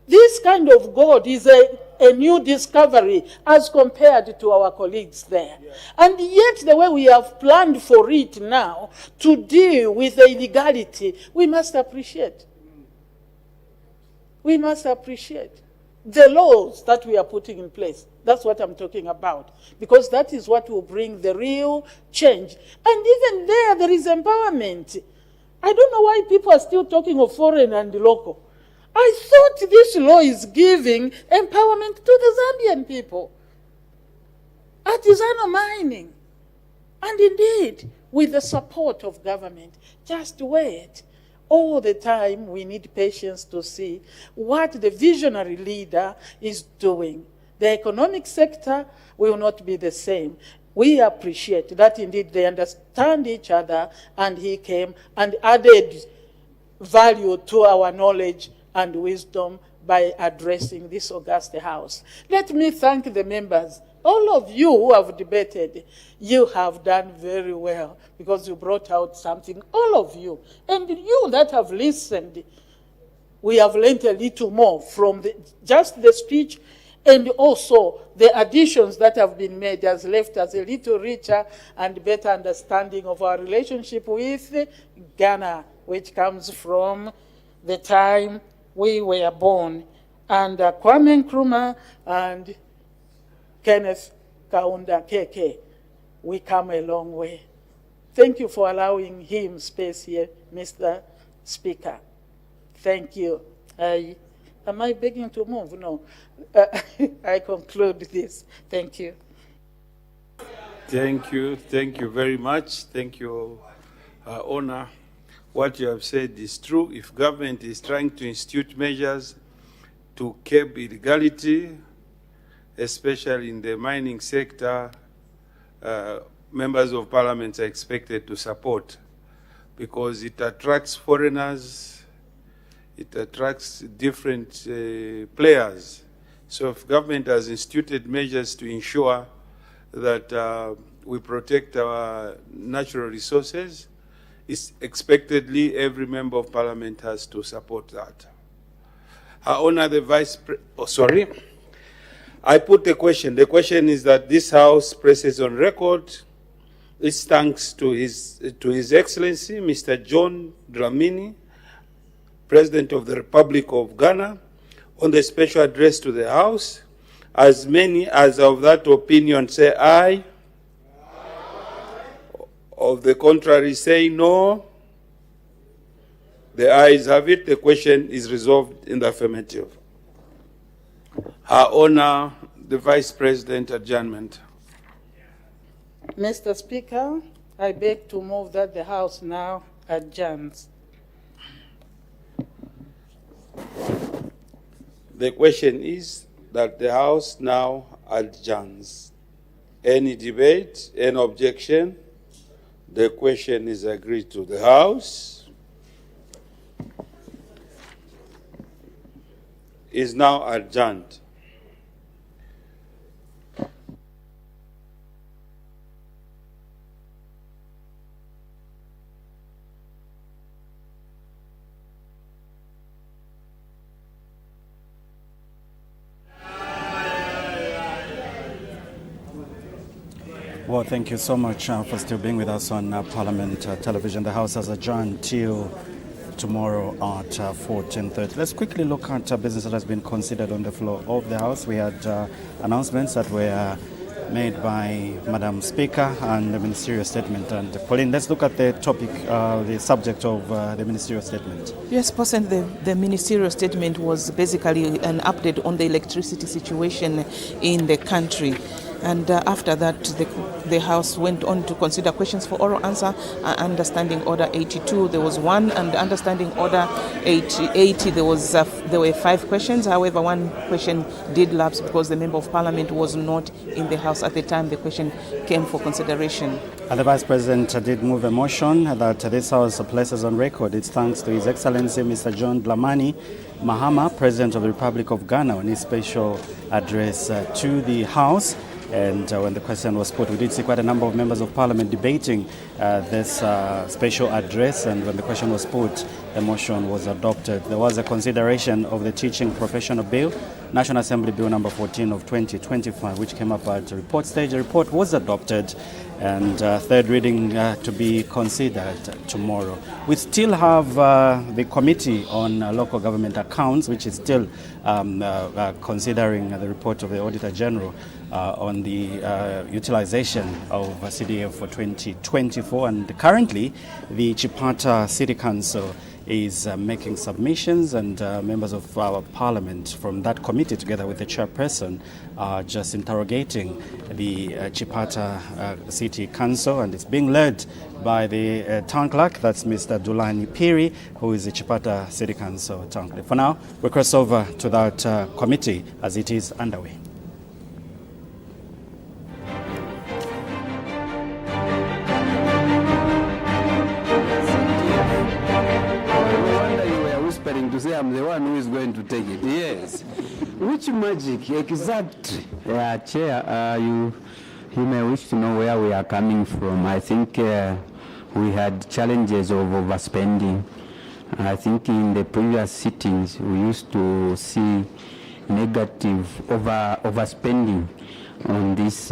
This kind of gold is a new discovery as compared to our colleagues there. Yeah. And yet the way we have planned for it now to deal with the illegality, we must appreciate. We must appreciate the laws that we are putting in place. That's what I'm talking about. Because that is what will bring the real change. And even there is empowerment. I don't know why people are still talking of foreign and local. I thought this law is giving empowerment to the Zambian people. Artisanal mining. And indeed, with the support of government, just wait. All the time, we need patience to see what the visionary leader is doing. The economic sector will not be the same. We appreciate that indeed they understand each other, and he came and added value to our knowledge and wisdom by addressing this august house. Let me thank the members. All of you who have debated, you have done very well because you brought out something, all of you. And you that have listened, we have learned a little more from just the speech, and also the additions that have been made has left us a little richer and better understanding of our relationship with Ghana, which comes from the time we were born. And Kwame Nkrumah and Kenneth Kaunda KK, we come a long way. Thank you for allowing him space here, Mr. Speaker. Thank you. Am I begging to move? No. I conclude this. Thank you. Thank you. Thank you very much. Thank you, Honor. What you have said is true. If government is trying to institute measures to curb illegality, especially in the mining sector, members of parliament are expected to support, because it attracts foreigners, it attracts different players. So if government has instituted measures to ensure that we protect our natural resources, it's expectedly every member of parliament has to support that. Her Honor, the Vice President, I put the question. The question is that this House presses on record It's thanks to His Excellency, Mr. John Dlamini, President of the Republic of Ghana, on the special address to the House. As many as of that opinion say aye. Of the contrary say no. The ayes have it. The question is resolved in the affirmative. Her Honor, the Vice President, adjournment. Mr. Speaker, I beg to move that the House now adjourns. The question is that the House now adjourns. Any debate, any objection? The question is agreed to. The House is now adjourned. Well, thank you so much for still being with us on Parliament Television. The House has adjourned till tomorrow at 14:30. Let's quickly look at business that has been considered on the floor of the House. We had announcements that were made by Madam Speaker and the ministerial statement. And Pauline, let's look at the topic, the subject of the ministerial statement. Yes, President, the ministerial statement was basically an update on the electricity situation in the country. And after that, the House went on to consider questions for oral answer, understanding order 82. There was one, and understanding order 80. There were 5 questions. However, one question did lapse because the Member of Parliament was not in the House at the time the question came for consideration. And the Vice President did move a motion that this House places on record its thanks to His Excellency Mr. John Dlamini Mahama, President of the Republic of Ghana, on his special address to the House. And when the question was put, we did see quite a number of members of Parliament debating this special address. And when the question was put, the motion was adopted. There was a consideration of the Teaching Professional Bill, National Assembly Bill number 14 of 2025, which came up at the report stage. The report was adopted, and third reading to be considered tomorrow. We still have the Committee on Local Government Accounts, which is still considering the report of the Auditor General on the utilization of CDF for 2024. And currently, the Chipata City Council is making submissions, and members of our Parliament from that committee, together with the chairperson, are just interrogating the Chipata City Council, and it's being led by the town clerk. That's Mr. Dulani Piri, who is the Chipata City Council town clerk. For now, we'll cross over to that committee as it is underway. To say I'm the one who is going to take it. Yes. Which magic exactly? Chair, you may wish to know where we are coming from. I think we had challenges of overspending. I think in the previous sittings we used to see negative overspending on this